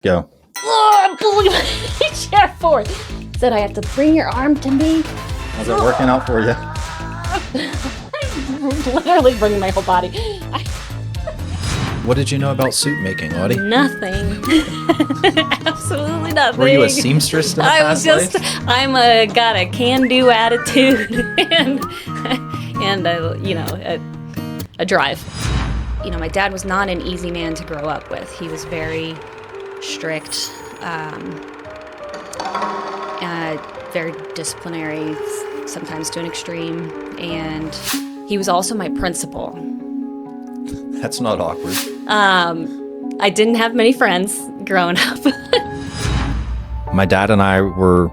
Go. Oh, pulling my chair forward. Said I have to bring your arm to me. How's it working out for you? I'm literally bringing my whole body. What did you know about suit making, Audy? Nothing. Absolutely nothing. Were you a seamstress in a past life? I'm got a can-do attitude and a drive. You know, my dad was not an easy man to grow up with. He was very strict, very disciplinary, sometimes to an extreme, and he was also my principal. That's not awkward. I didn't have many friends growing up. My dad and I were,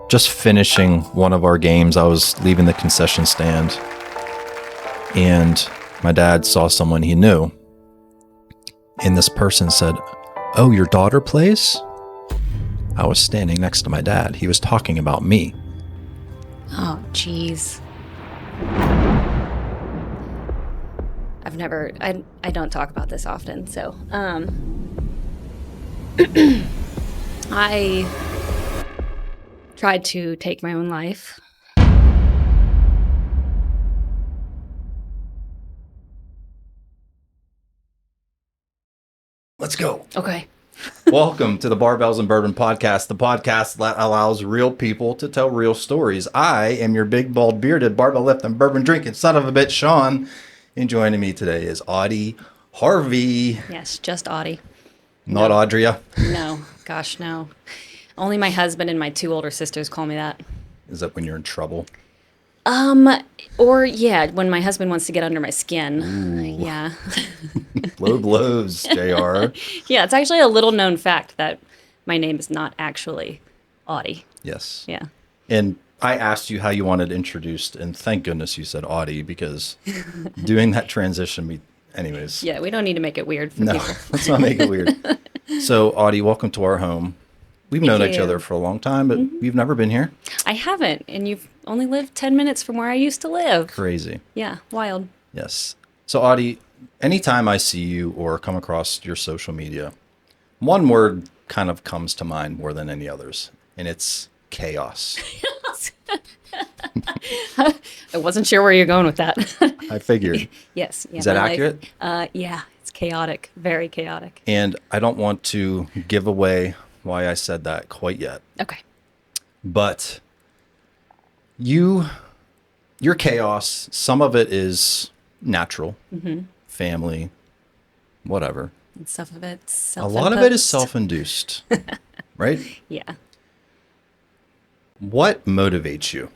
just finishing one of our games. I was leaving the concession stand, and my dad saw someone he knew, and this person said, "Oh, your daughter plays?" I was standing next to my dad. He was talking about me. Oh, jeez. I don't talk about this often, so, I tried to take my own life. Let's go. Okay. Welcome to the Barbells and Bourbon Podcast, the podcast that allows real people to tell real stories. I am your big, bald, bearded, barbell lifting, bourbon drinking son of a bitch, Shaun. And joining me today is Audy Harvey. Yes, just Audy. Not No. Audria. No, gosh, no. Only my husband and my 2 older sisters call me that. Is that when you're in trouble? Or yeah, when my husband wants to get under my skin. Ooh. Yeah. Low blows, JR. Yeah, it's actually a little known fact that my name is not actually Audy. Yes. Yeah. And I asked you how you wanted introduced, and thank goodness you said Audy, because doing that transition, anyways. Yeah, we don't need to make it weird for No, people. let's not make it weird. So, Audy, welcome to our home. We've known each you. other for a long time, but you've never been here. I haven't, and you've only lived 10 minutes from where I used to live. Crazy. Yeah, wild. Yes. So, Audy, anytime I see you or come across your social media, one word kind of comes to mind more than any others, and it's chaos. I wasn't sure where you're going with that. I figured. Yes. Yeah, Is that my accurate? Life, yeah, it's chaotic, very chaotic. And I don't want to give away why I said that quite yet. Okay. But your chaos, some of it is natural, family, whatever. And stuff of it's A self-imposed. lot of it is self-induced, right? Yeah. What motivates you?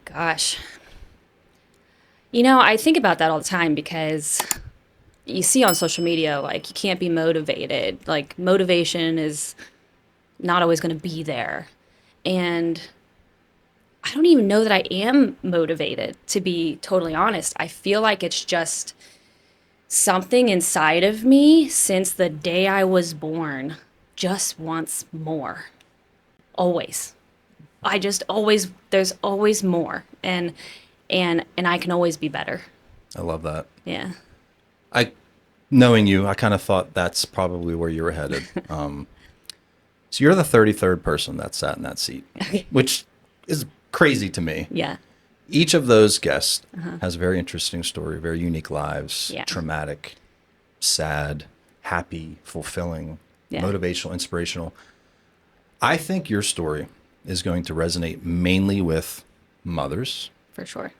Gosh. You know, I think about that all the time because you see on social media, like, you can't be motivated. Like, motivation is not always going to be there. And I don't even know that I am motivated, to be totally honest. I feel like it's just something inside of me since the day I was born just wants more. Always. I just always, there's always more. And I can always be better. I love that. Yeah. Knowing you, I kind of thought that's probably where you were headed. So you're the 33rd person that sat in that seat, which is crazy to me. Yeah. Each of those guests has a very interesting story, very unique lives, Yeah. traumatic, sad, happy, fulfilling, Yeah. motivational, inspirational. I think your story is going to resonate mainly with mothers For sure.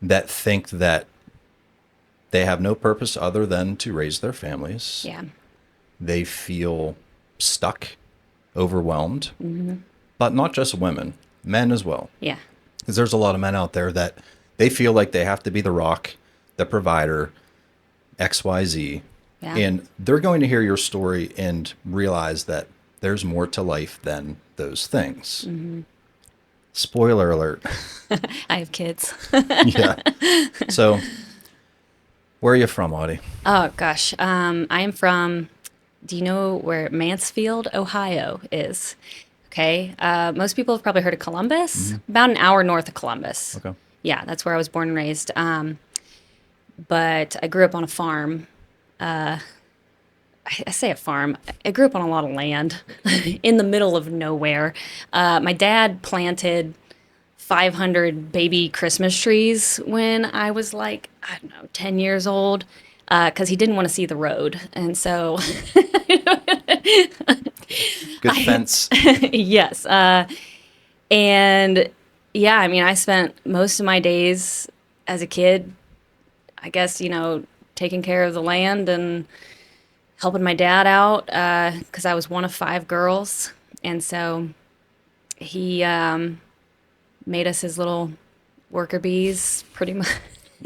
that think that they have no purpose other than to raise their families. Yeah. They feel stuck, overwhelmed, but not just women, men as well. Yeah. Because there's a lot of men out there that they feel like they have to be the rock, the provider, XYZ. Yeah. And they're going to hear your story and realize that there's more to life than those things. Spoiler alert. I have kids. Yeah. So, where are you from, Audy? Oh, gosh. I am from, do you know where Mansfield, Ohio is? Okay. Most people have probably heard of Columbus. About an hour north of Columbus. Okay. Yeah, that's where I was born and raised. But I grew up on a farm. I say a farm. I grew up on a lot of land in the middle of nowhere. My dad planted 500 baby Christmas trees when I was like, I don't know, 10 years old, because he didn't want to see the road. And so, Good fence. yes. And yeah, I mean, I spent most of my days as a kid, I guess, taking care of the land and helping my dad out, because I was one of 5 girls. And so he made us his little worker bees, pretty much.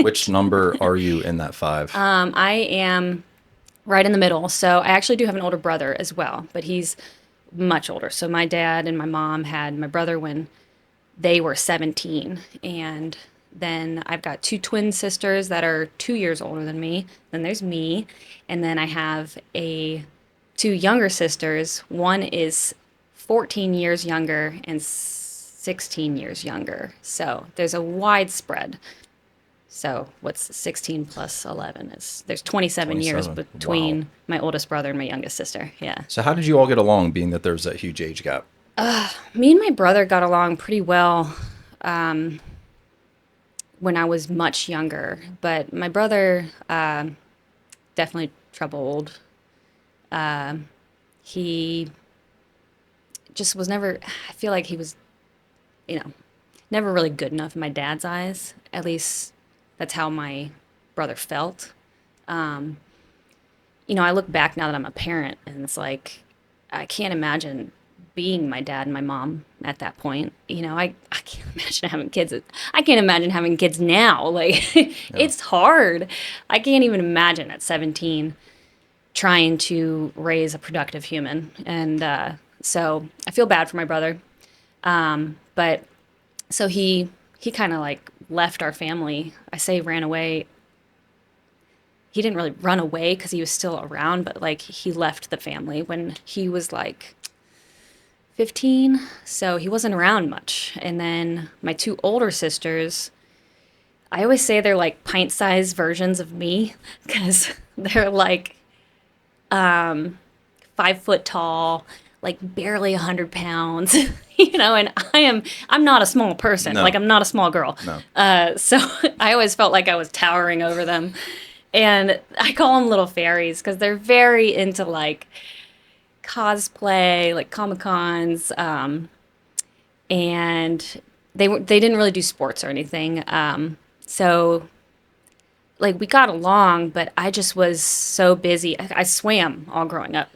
Which number are you in that 5? I am right in the middle. So I actually do have an older brother as well, but he's much older. So my dad and my mom had my brother when they were 17. And then I've got 2 twin sisters that are 2 years older than me. Then there's me. And then I have 2 younger sisters. One is 14 years younger and 16 years younger. So there's a wide spread. So what's 16 plus 11 is there's 27 years 27. between Wow. my oldest brother and my youngest sister. Yeah. So how did you all get along, being that there's that huge age gap? Me and my brother got along pretty well when I was much younger, but my brother definitely troubled. He just was never, I feel like he was, never really good enough in my dad's eyes. At least that's how my brother felt. I look back now that I'm a parent, and it's like, I can't imagine being my dad and my mom at that point. I can't imagine having kids. I can't imagine having kids now. Like, it's hard. I can't even imagine at 17 trying to raise a productive human. And so I feel bad for my brother. But so he kind of like left our family. I say ran away. He didn't really run away because he was still around, but like he left the family when he was like 15. So he wasn't around much. And then my 2 older sisters, I always say they're like pint-sized versions of me because they're like 5 foot tall, like barely 100 pounds, and I'm not a small person. No. Like, I'm not a small girl. No. So I always felt like I was towering over them. And I call them little fairies because they're very into like cosplay, like Comic-Cons. And they didn't really do sports or anything. So like we got along, but I just was so busy. I swam all growing up.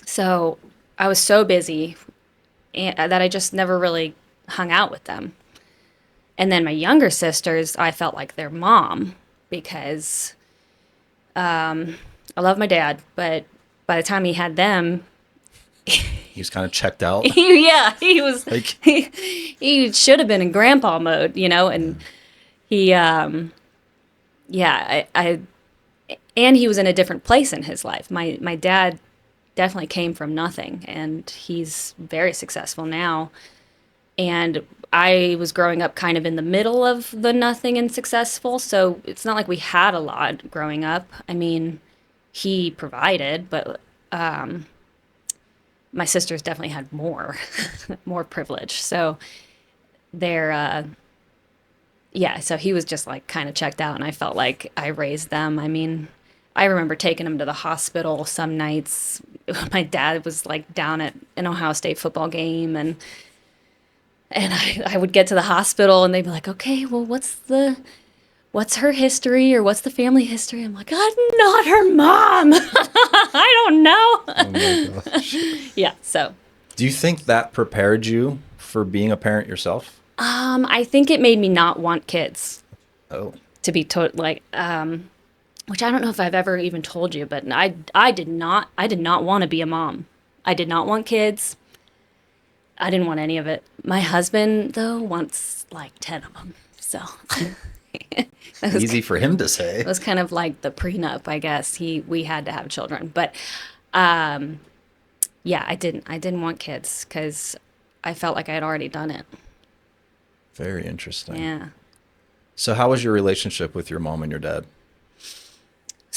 So I was so busy that I just never really hung out with them. And then my younger sisters, I felt like their mom because I love my dad, but by the time he had them, He was kind of checked out. he was Like, he should have been in grandpa mode, and he and he was in a different place in his life. My dad definitely came from nothing, and he's very successful now. And I was growing up kind of in the middle of the nothing and successful, so it's not like we had a lot growing up. I mean, he provided, but my sisters definitely had more privilege. So they're so he was just like kind of checked out, and I felt like I raised them. I mean, I remember taking him to the hospital some nights. My dad was like down at an Ohio State football game, and I would get to the hospital and they'd be like, okay, well, what's her history, or what's the family history? I'm like, I'm not her mom. I don't know. oh my gosh. Yeah. So, Do you think that prepared you for being a parent yourself? I think it made me not want kids, Oh. to be which I don't know if I've ever even told you, but I did not want to be a mom. I did not want kids. I didn't want any of it. My husband, though, wants like 10 of them. So that was, Easy for him to say. it was kind of like the prenup, I guess. We had to have children. But yeah, I didn't want kids because I felt like I had already done it. Very interesting. Yeah. So how was your relationship with your mom and your dad?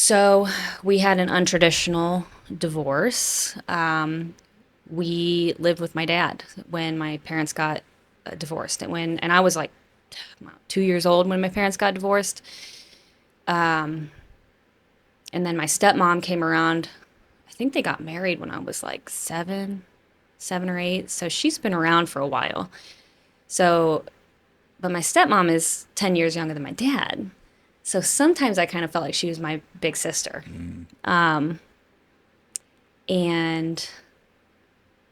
So we had an untraditional divorce. We lived with my dad when my parents got divorced, and I was like 2 years old when my parents got divorced. And then my stepmom came around. I think they got married when I was like seven or eight. So she's been around for a while. So, but my stepmom is 10 years younger than my dad. So sometimes I kind of felt like she was my big sister. And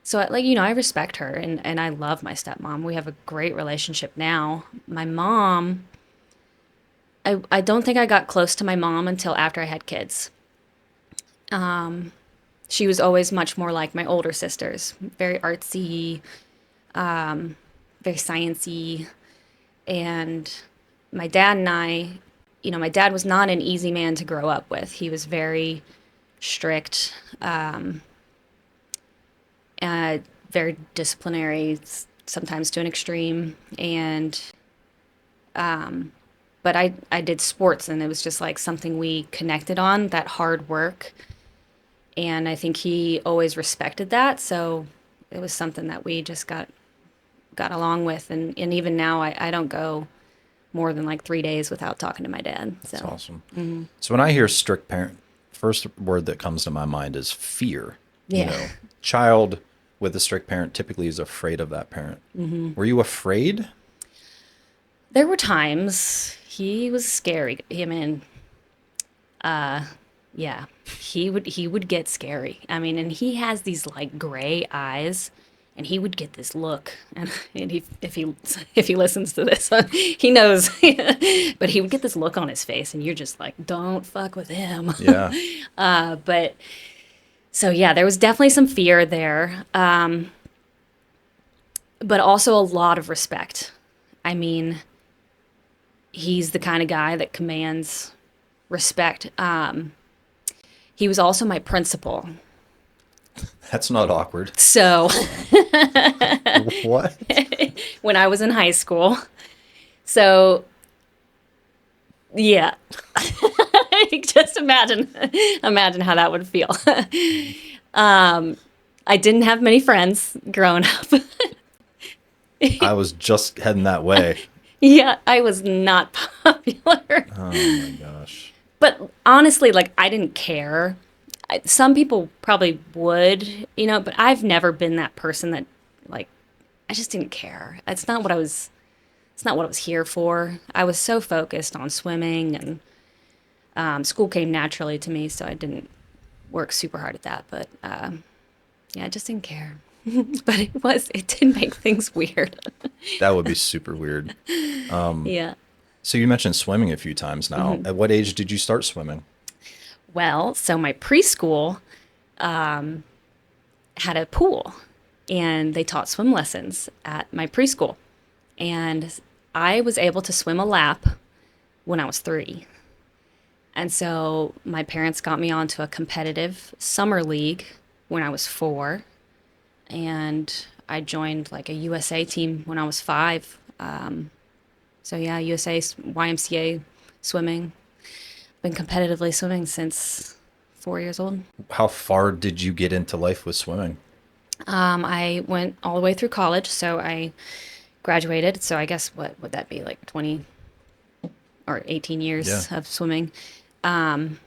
so, I respect her and I love my stepmom. We have a great relationship now. My mom, I don't think I got close to my mom until after I had kids. She was always much more like my older sisters, very artsy, very sciencey. And my dad and I, my dad was not an easy man to grow up with. He was very strict, very disciplinary, sometimes to an extreme. And, but I did sports, and it was just like something we connected on, that hard work. And I think he always respected that. So it was something that we just got along with. And even now I don't go more than like 3 days without talking to my dad. So. That's awesome. So when I hear strict parent, first word that comes to my mind is fear. Yeah. Child with a strict parent typically is afraid of that parent. Were you afraid? There were times he was scary. Yeah, he would get scary. I mean, and he has these like gray eyes, and he would get this look. And if he listens to this, he knows. But he would get this look on his face, and you're just like, don't fuck with him. Yeah. But so yeah, there was definitely some fear there, but also a lot of respect. I mean, he's the kind of guy that commands respect. He was also my principal. That's not awkward. So What? when I was in high school. So yeah. Just imagine how that would feel. I didn't have many friends growing up. I was just heading that way. Yeah, I was not popular. Oh my gosh. But honestly, like, I didn't care. Some people probably would, but I've never been that person that, like, I just didn't care. It's not what I was here for. I was so focused on swimming, and school came naturally to me, so I didn't work super hard at that. But, yeah, I just didn't care. But it did make things weird. That would be super weird. Yeah. So you mentioned swimming a few times now. At what age did you start swimming? Well, so my preschool had a pool, and they taught swim lessons at my preschool. And I was able to swim a lap when I was 3. And so my parents got me onto a competitive summer league when I was 4. And I joined like a USA team when I was 5. So yeah, USA, YMCA swimming. Been competitively swimming since 4 years old. How far did you get into life with swimming? I went all the way through college, so I graduated. So I guess what would that be, like 20 or 18 years of swimming. And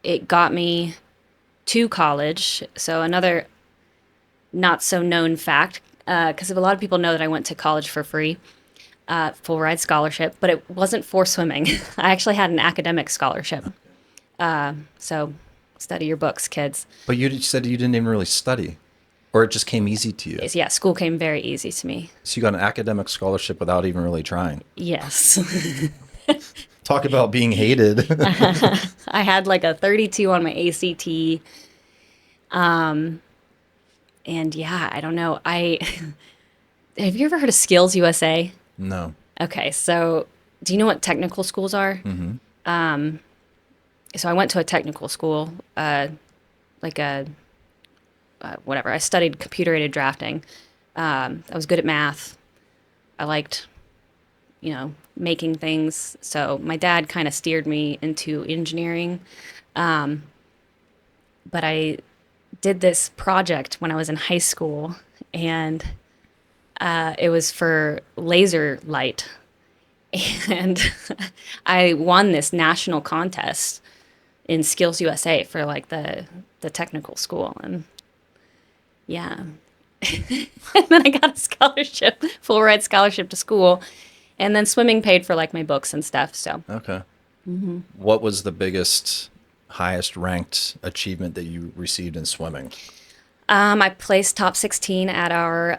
it got me to college. So another not so known fact, because a lot of people know that I went to college for free, full ride scholarship, but it wasn't for swimming. I actually had an academic scholarship. So study your books, kids. But you said you didn't even really study, or it just came easy to you. Yeah, school came very easy to me. So you got an academic scholarship without even really trying. Yes. Talk about being hated. I had like a 32 on my ACT. And yeah, I don't know. Have you ever heard of Skills USA? No. Okay, so do you know what technical schools are? Mm-hmm. So I went to a technical school, whatever. I studied computer-aided drafting. I was good at math. I liked making things. So my dad kind of steered me into engineering. But I did this project when I was in high school, and it was for laser light. And I won this national contest in Skills USA for like the technical school. And yeah. And then I got a scholarship, full ride scholarship to school. And then swimming paid for like my books and stuff. So Okay. What was the highest ranked achievement that you received in swimming? I placed top 16 at our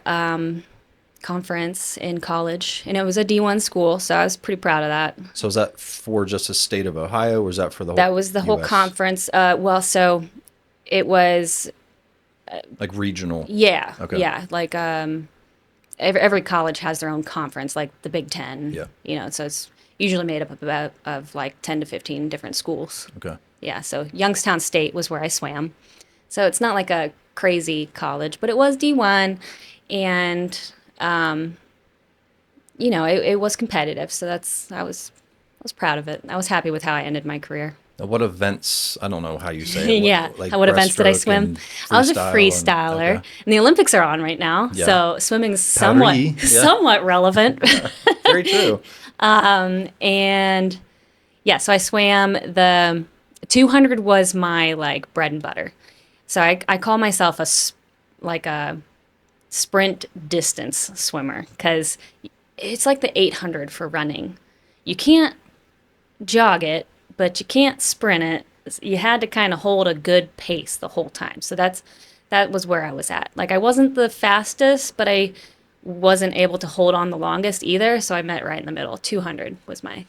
conference in college, and it was a D1 school, so I was pretty proud of that. So is that for just the state of Ohio, or was that for the whole That was the whole US? conference. Well, so it was, Like regional? yeah, Okay. yeah. Like every college has their own conference, like the Big Ten. Yeah. So it's usually made up of like 10 to 15 different schools. Okay. Yeah, so Youngstown State was where I swam. So it's not like a crazy college, but it was D1, and it was competitive. So I was proud of it. I was happy with how I ended my career. Now, what events, I don't know how you say it. Yeah. What events did I swim? I was a freestyler. And the Olympics are on right now. Yeah. So swimming is Paris, yeah. somewhat relevant. Very true. And yeah, so I swam. The 200 was my like bread and butter. So I call myself a sprint distance swimmer, because it's like the 800 for running. You can't jog it, but you can't sprint it. You had to kind of hold a good pace the whole time. So that was where I was at. Like, I wasn't the fastest, but I wasn't able to hold on the longest either. So I met right in the middle. 200 was my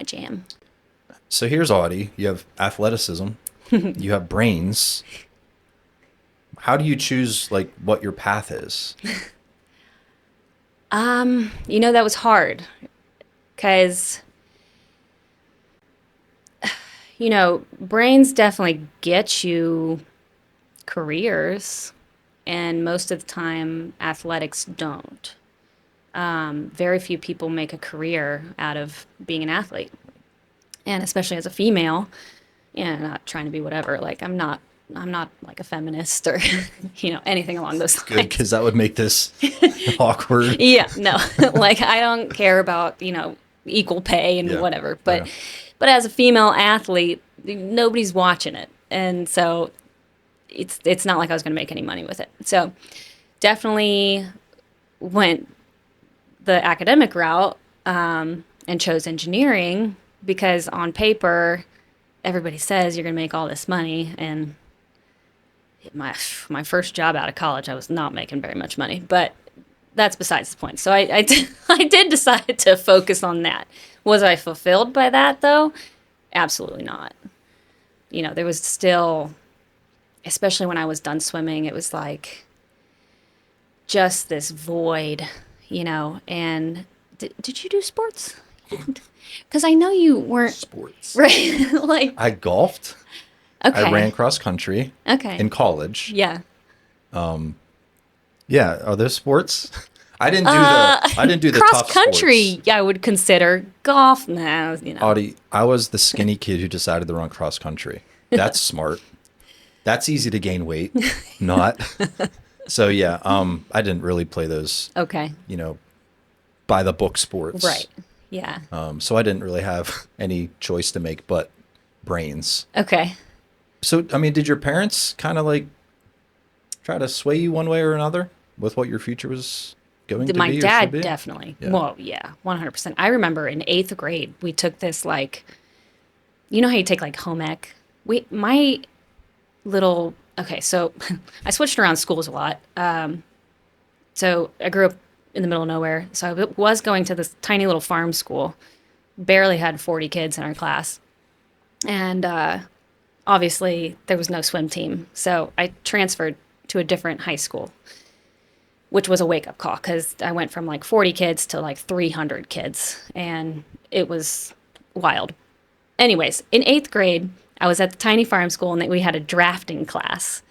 jam. So here's Audy. You have athleticism. You have brains. How do you choose like what your path is? That was hard, because brains definitely get you careers, and most of the time athletics don't. Very few people make a career out of being an athlete, and especially as a female. Not trying to be whatever. Like, I'm not like a feminist or anything along those lines. Good, because that would make this awkward. Yeah, no. Like, I don't care about equal pay and whatever, but as a female athlete, nobody's watching it, and so it's not like I was going to make any money with it. So definitely went the academic route, and chose engineering, because on paper everybody says you're going to make all this money, and my first job out of college, I was not making very much money, but that's besides the point. So I did decide to focus on that. Was I fulfilled by that, though? Absolutely not. There was still, especially when I was done swimming, it was like just this void, and did you do sports? Because I know you weren't. Sports. Right. Like, I golfed. okay. I ran cross country. Okay. In college. Yeah. Yeah. Are there sports? I didn't do the cross tough country. sports. I would consider golf. No, Audy, I was the skinny kid who decided to run cross country. That's smart. That's easy to gain weight. Not. So yeah. I didn't really play those. Okay. By the book sports. Right. Yeah. So I didn't really have any choice to make but brains. Okay. So, I mean, did your parents kind of like try to sway you one way or another with what your future was going to be? My or dad should be? definitely. Yeah. Well, yeah, 100%. I remember in 8th grade, we took this, like, how you take like home ec? Okay, so I switched around schools a lot. So I grew up in the middle of nowhere. So I was going to this tiny little farm school, barely had 40 kids in our class. And obviously there was no swim team. So I transferred to a different high school, which was a wake-up call, because I went from like 40 kids to like 300 kids, and it was wild. Anyways, in 8th grade, I was at the tiny farm school, and we had a drafting class.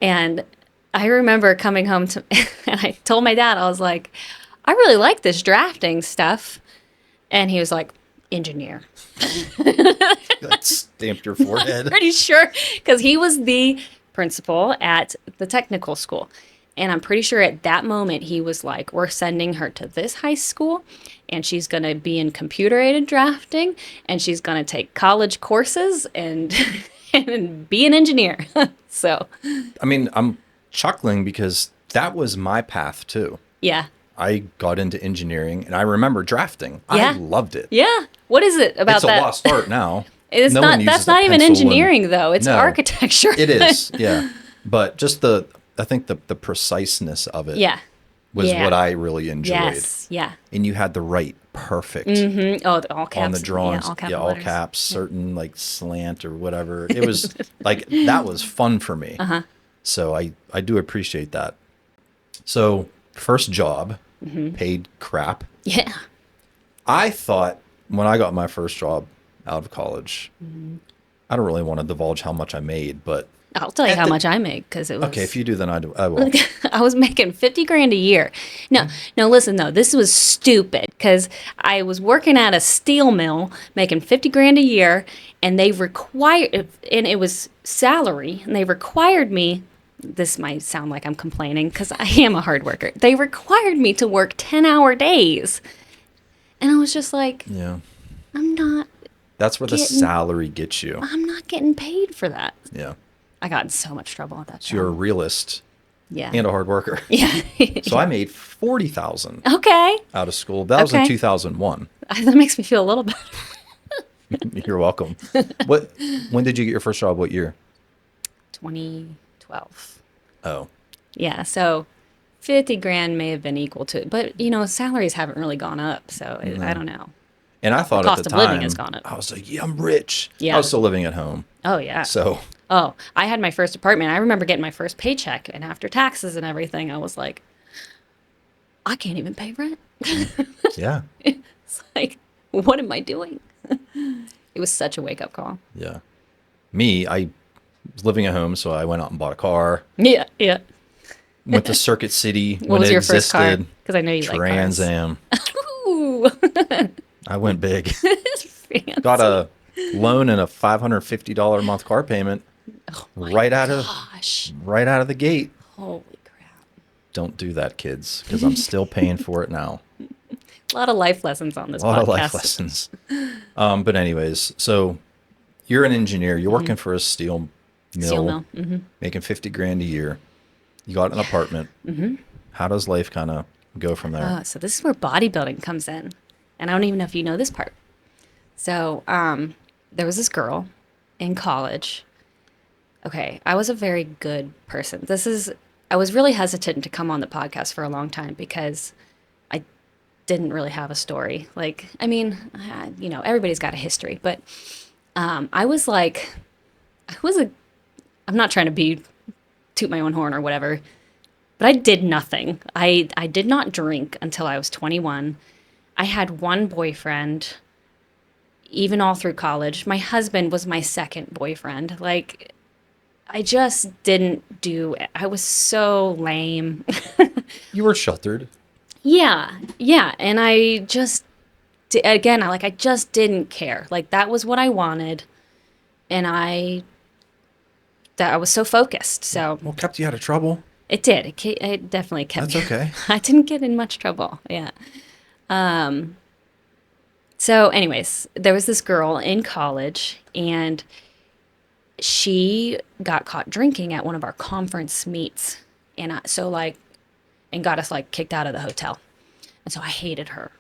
And I remember coming home and I told my dad, I was like, I really like this drafting stuff. And he was like, engineer. That stamped your forehead. Pretty sure, because he was the principal at the technical school. And I'm pretty sure at that moment he was like, we're sending her to this high school and she's going to be in computer-aided drafting and she's going to take college courses and, and be an engineer. So, I mean, I'm chuckling because that was my path too. yeah. I got into engineering and I remember drafting. Yeah. I loved it. Yeah. What is it about It's a that? lost art now. It's No not, one uses that's a not even pencil and- engineering though. It's No. architecture. It is, yeah. But just I think the preciseness of it Yeah. was Yeah. what I really enjoyed. Yes. Yeah. And you had the right perfect Oh, all caps. on the drawings. Yeah, all caps, letters. certain like slant or whatever. It was like, that was fun for me. Uh-huh. So I do appreciate that. So first job, paid crap. Yeah. I thought when I got my first job out of college, I don't really want to divulge how much I made, but I'll tell you how much I make because it was. okay, if you do, then I will. I was making $50,000 a year. No, listen though, this was stupid because I was working at a steel mill making $50,000 a year, and they required, and it was salary, and they required me. This might sound like I'm complaining because I am a hard worker. They required me to work 10-hour days, and I was just like, Yeah. I'm not That's where the Getting- salary gets you. I'm not getting paid for that. Yeah. I got in so much trouble at that So you're a job. realist Yeah. and a hard worker. Yeah. So I made 40,000 Okay. out of school. That was in Okay. 2001. That makes me feel a little better. You're welcome. When did you get your first job? What year? 2012. Oh. Yeah, so $50,000 may have been equal to it, but salaries haven't really gone up, so I don't know. And I thought cost at the of living time, has gone up. I was like, yeah, I'm rich. Yeah. I was still living at home. Oh yeah. So Oh, I had my first apartment. I remember getting my first paycheck, and after taxes and everything, I was like, I can't even pay rent. yeah. It's like, what am I doing? It was such a wake up call. Yeah. Me, I was living at home, so I went out and bought a car. Yeah, yeah. Went to Circuit City What when was it your first car? existed. Because I know you like cars. Trans Am. Ooh. I went big. Got a loan and a $550 a month car payment right out of the gate. Holy crap. Don't do that, kids, because I'm still paying for it now. A lot of life lessons on this A lot podcast. of life lessons. But anyways, so you're an engineer. You're working for a steel mill, Steel mill. Mm-hmm. making $50,000 a year. You got an apartment. Mm-hmm. How does life kind of go from there? So this is where bodybuilding comes in. And I don't even know if you know this part. So there was this girl in college. Okay, I was a very good person. I was really hesitant to come on the podcast for a long time because I didn't really have a story. Like, I mean, everybody's got a history, but I'm not trying to toot my own horn or whatever, but I did nothing. I did not drink until I was 21. I had one boyfriend, even all through college. My husband was my second boyfriend. Like, I just didn't I was so lame. You were sheltered. Yeah. And I just, I just didn't care. Like, that was what I wanted. And I was so focused. So Well, kept you out of trouble. it did. It definitely kept That's okay. I didn't get in much trouble. Yeah. So anyways, there was this girl in college, and she got caught drinking at one of our conference meets, and got us kicked out of the hotel. And so I hated her.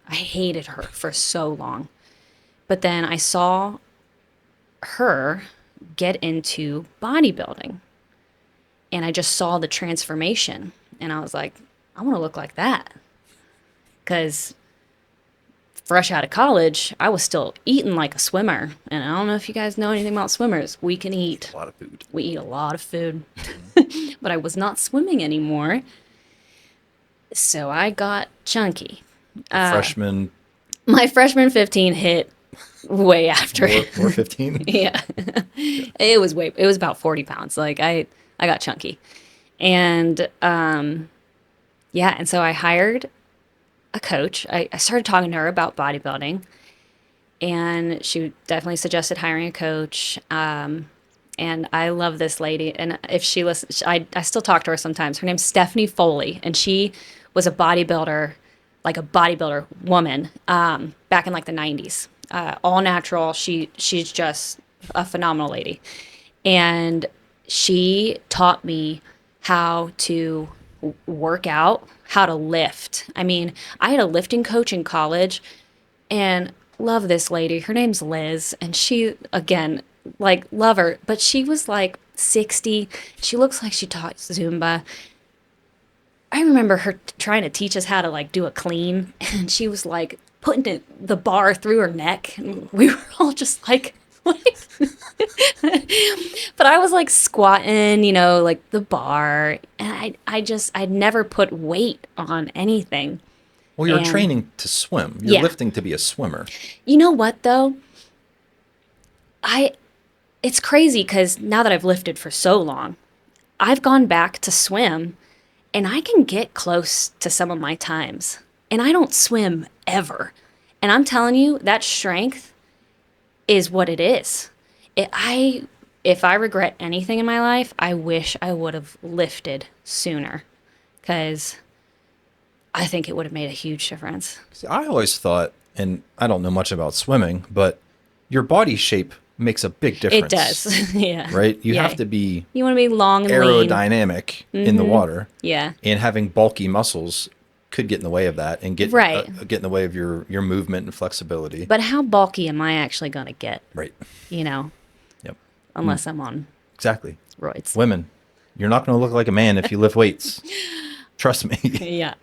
I hated her for so long. But then I saw her get into bodybuilding, and I just saw the transformation, and I was like, I want to look like that. Because fresh out of college, I was still eating like a swimmer. And I don't know if you guys know anything about swimmers. We can eat. A lot of food. We eat a lot of food. But I was not swimming anymore. So I got chunky. Freshman. My freshman 15 hit way after. Or 15? Yeah. It was about 40 pounds. Like, I got chunky. And, and so I hired a coach. I started talking to her about bodybuilding, and she definitely suggested hiring a coach. And I love this lady. And if she listens, I still talk to her sometimes. Her name's Stephanie Foley, and she was a bodybuilder, like a bodybuilder woman, back in like the 90s. All natural. She's just a phenomenal lady. And she taught me how to work out, how to lift. I mean, I had a lifting coach in college, and love this lady. Her name's Liz, and she, again, like, love her, but she was like 60. She looks like she taught Zumba. I remember her trying to teach us how to like do a clean, and she was like putting the bar through her neck, and we were all just like but I was like squatting, like the bar, and I'd never put weight on anything. Well, you're training to swim. You're lifting to be a swimmer. You know what though? It's crazy because now that I've lifted for so long, I've gone back to swim, and I can get close to some of my times, and I don't swim ever. And I'm telling you, that strength is what it is. If I regret anything in my life, I wish I would have lifted sooner, because I think it would have made a huge difference. See, I always thought, and I don't know much about swimming, but your body shape makes a big difference. It does. Yeah. Right? You have to be You want to be long and aerodynamic in the water. Yeah. And having bulky muscles could get in the way of that and get in the way of your movement and flexibility. But how bulky am I actually going to get? Right. Yep. Unless I'm on exactly roids. Women, you're not going to look like a man if you lift weights. Trust me. Yeah.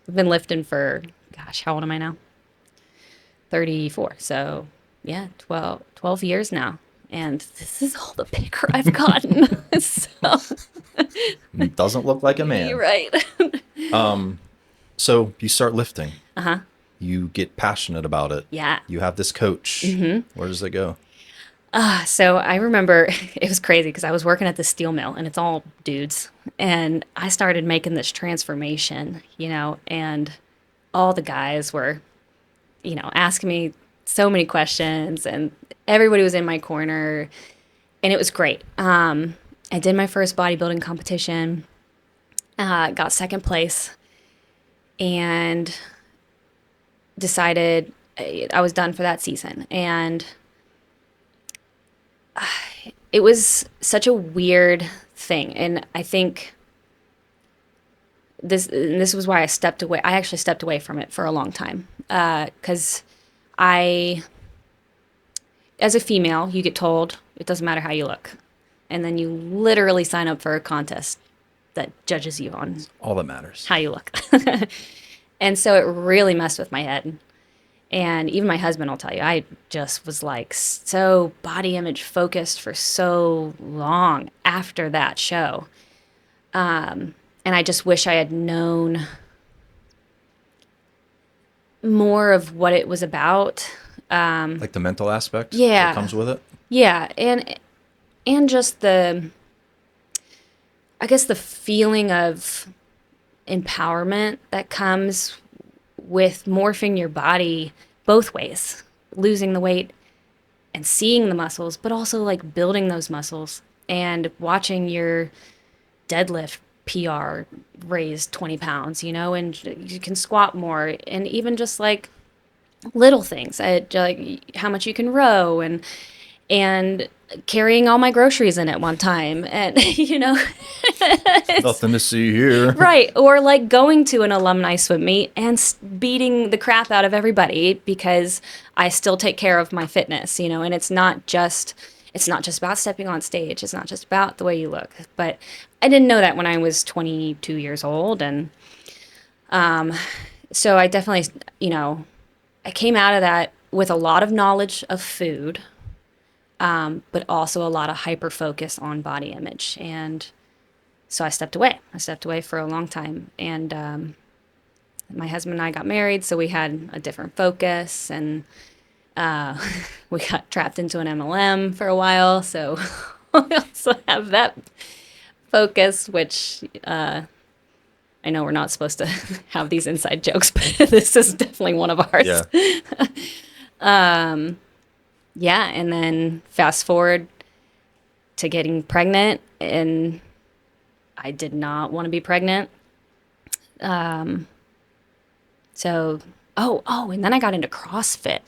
I've been lifting for, gosh, how old am I now? 34. So, yeah, 12 years now. And this is all the bigger I've gotten. Doesn't look like a man. You're right. So you start lifting. Uh-huh. You get passionate about it. Yeah. You have this coach. Mm-hmm. Where does it go? So I remember it was crazy because I was working at the steel mill, and it's all dudes. And I started making this transformation, and all the guys were, asking me so many questions, and everybody was in my corner, and it was great. I did my first bodybuilding competition, got second place, and decided I was done for that season. And it was such a weird thing. And I think this was why I stepped away. I actually stepped away from it for a long time. Because as a female, you get told it doesn't matter how you look. And then you literally sign up for a contest that judges you on all that matters, how you look. And so it really messed with my head. And even my husband will tell you, I just was like so body image focused for so long after that show. And I just wish I had known more of what it was about. Like the mental aspect that comes with it? Yeah. And just the feeling of empowerment that comes with morphing your body both ways, losing the weight and seeing the muscles, but also like building those muscles and watching your deadlift PR raise 20 pounds, and you can squat more, and even just like little things, like how much you can row, and carrying all my groceries in at one time, and nothing to see here. Right. Or like going to an alumni swim meet and beating the crap out of everybody because I still take care of my fitness, and it's not just about stepping on stage. It's not just about the way you look. But I didn't know that when I was 22 years old. And so I definitely, I came out of that with a lot of knowledge of food, but also a lot of hyper focus on body image. And so I stepped away. For a long time. And my husband and I got married, so we had a different focus. And we got trapped into an MLM for a while. So we also have that focus, which I know we're not supposed to have these inside jokes, but this is definitely one of ours. Yeah. Yeah, and then fast forward to getting pregnant, and I did not want to be pregnant. So, and then I got into CrossFit.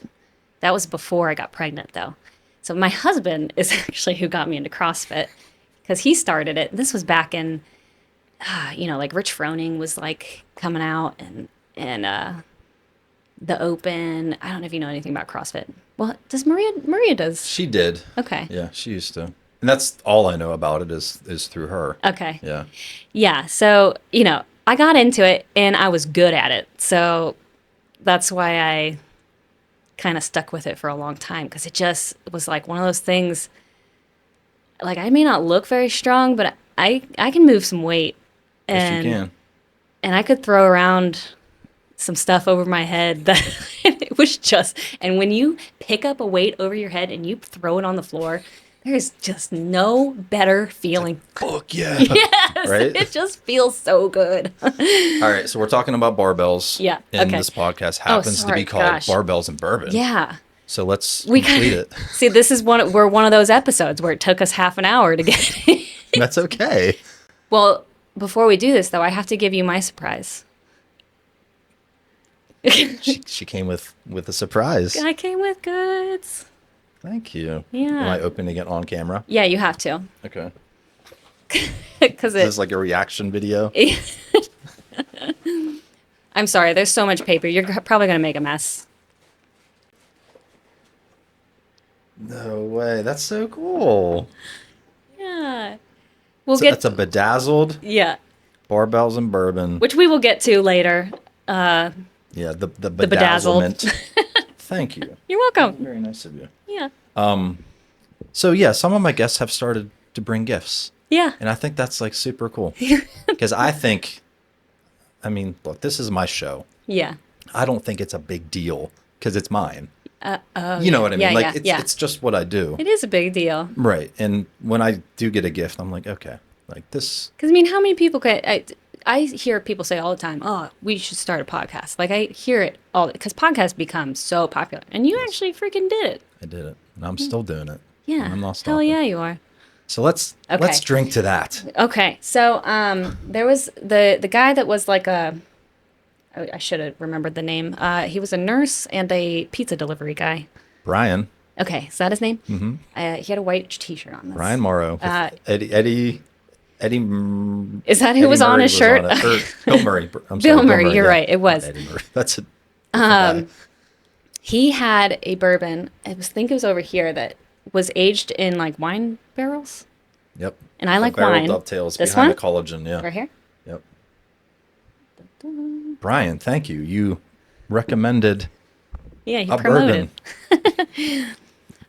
That was before I got pregnant, though. So my husband is actually who got me into CrossFit because he started it. This was back in, like Rich Froning was like coming out and the Open. I don't know if you know anything about CrossFit. Well, does Maria does. She did. Okay. Yeah, she used to. And that's all I know about it is through her. Okay. Yeah. Yeah. So, I got into it and I was good at it. So that's why I kind of stuck with it for a long time because it just was like one of those things. Like I may not look very strong, but I can move some weight. Yes, you can. And I could throw around some stuff over my head that it was just, and when you pick up a weight over your head and you throw it on the floor, there's just no better feeling. Fuck yeah. Yes, right? It just feels so good. All right, so we're talking about barbells. Yeah, And okay. this podcast happens to be called Barbells and Bourbon. Yeah. So let's complete it. See, this is we're one of those episodes where it took us half an hour to get it. That's okay. Well, before we do this, though, I have to give you my surprise. She came with a surprise. I came with goods. Thank you. Yeah. Am I opening it on camera? Yeah, you have to. Okay. Because Is this like a reaction video? I'm sorry, there's so much paper. You're probably going to make a mess. No way. That's so cool. Yeah. That's a bedazzled Yeah. Barbells and Bourbon. Which we will get to later. Yeah, the bedazzled. bedazzlement. Thank you. You're welcome. Very nice of you. Yeah. So yeah, some of my guests have started to bring gifts. Yeah. And I think that's like super cool. Because look, this is my show. Yeah. I don't think it's a big deal because it's mine. You know what I mean? Yeah, It's just what I do. It is a big deal. Right. And when I do get a gift, I'm like, okay, like this. Because, how many people I hear people say all the time, oh, we should start a podcast. Like, I hear it all, because podcasts become so popular. And you actually freaking did it. I did it. And I'm still doing it. Yeah. I'm not stopping. Hell yeah, you are. So let's drink to that. Okay. So there was the guy that was like I should have remembered the name. He was a nurse and a pizza delivery guy. Brian. Okay. Is that his name? Mm-hmm. He had a white t-shirt on. Brian Morrow. Eddie. Is that who was on his shirt? Bill Murray. I'm sorry, Bill Murray. You're right. It was. Eddie Murray. That's it. He had a bourbon. I think it was over here that was aged in like wine barrels. Yep. And I like barrel wine. Dovetails This behind one? the collagen. Yeah. Right here. Yep. Brian, thank you. You recommended Yeah, he a promoted. bourbon.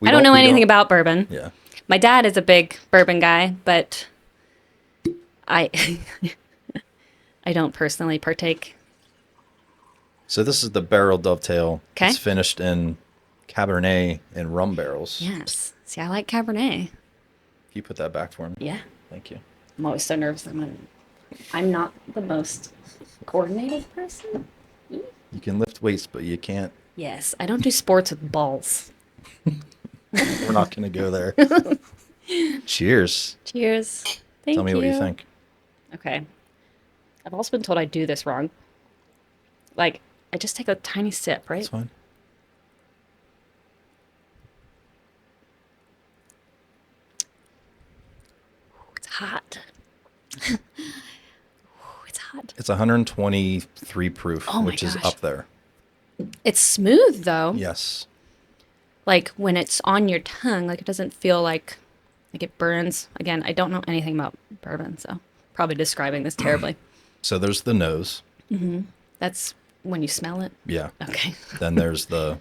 I don't know anything about bourbon. Yeah. My dad is a big bourbon guy, but I don't personally partake. So this is the barrel dovetail. Okay. It's finished in Cabernet and rum barrels. Yes. See, I like Cabernet. Can you put that back for me? Yeah. Thank you. I'm always so nervous. I'm not the most coordinated person. You can lift weights, but you can't. Yes, I don't do sports with balls. We're not going to go there. Cheers. Cheers. Thank you. Tell me what you think. Okay. I've also been told I do this wrong. Like, I just take a tiny sip, right? That's fine. It's hot. It's hot. It's 123 proof, Oh my which is gosh. up there. It's smooth, though. Yes. Like, when it's on your tongue, like, it doesn't feel like it burns. Again, I don't know anything about bourbon, so probably describing this terribly. So there's the nose. That's when you smell it? Yeah. Okay. Then there's the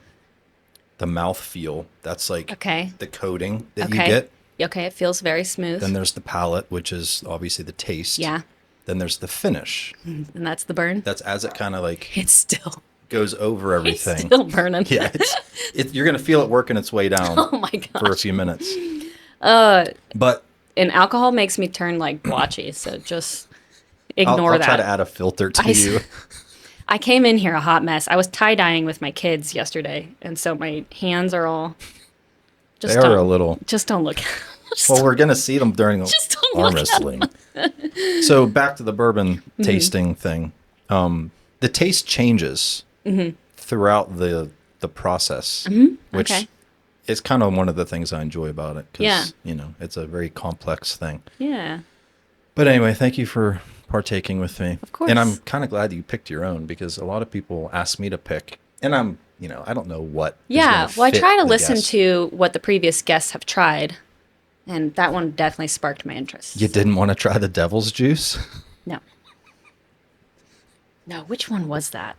mouth feel. That's like Okay. the coating that Okay. you get. Okay, it feels very smooth. Then there's the palate, which is obviously the taste. Yeah. Then there's the finish. And that's the burn? That's as it kind of like It's still goes over everything. It's still burning. Yeah, you're gonna feel it working its way down Oh my gosh. for a few minutes. But And alcohol makes me turn like blotchy, so just ignore I'll that. try to add a filter to you. I came in here a hot mess. I was tie-dyeing with my kids yesterday, and so my hands are all... They are a little... Just don't look at them. Well, we're going to see them during arm wrestling. So back to the bourbon tasting thing. The taste changes throughout the process, which is kind of one of the things I enjoy about it. Because, it's a very complex thing. Yeah. But anyway, thank you for partaking with me. Of course. And I'm kind of glad that you picked your own, because a lot of people ask me to pick, and I'm, I don't know what. Yeah. Well, I try to listen guest. to what the previous guests have tried, and that one definitely sparked my interest. You didn't want to try the devil's juice? No. No, which one was that?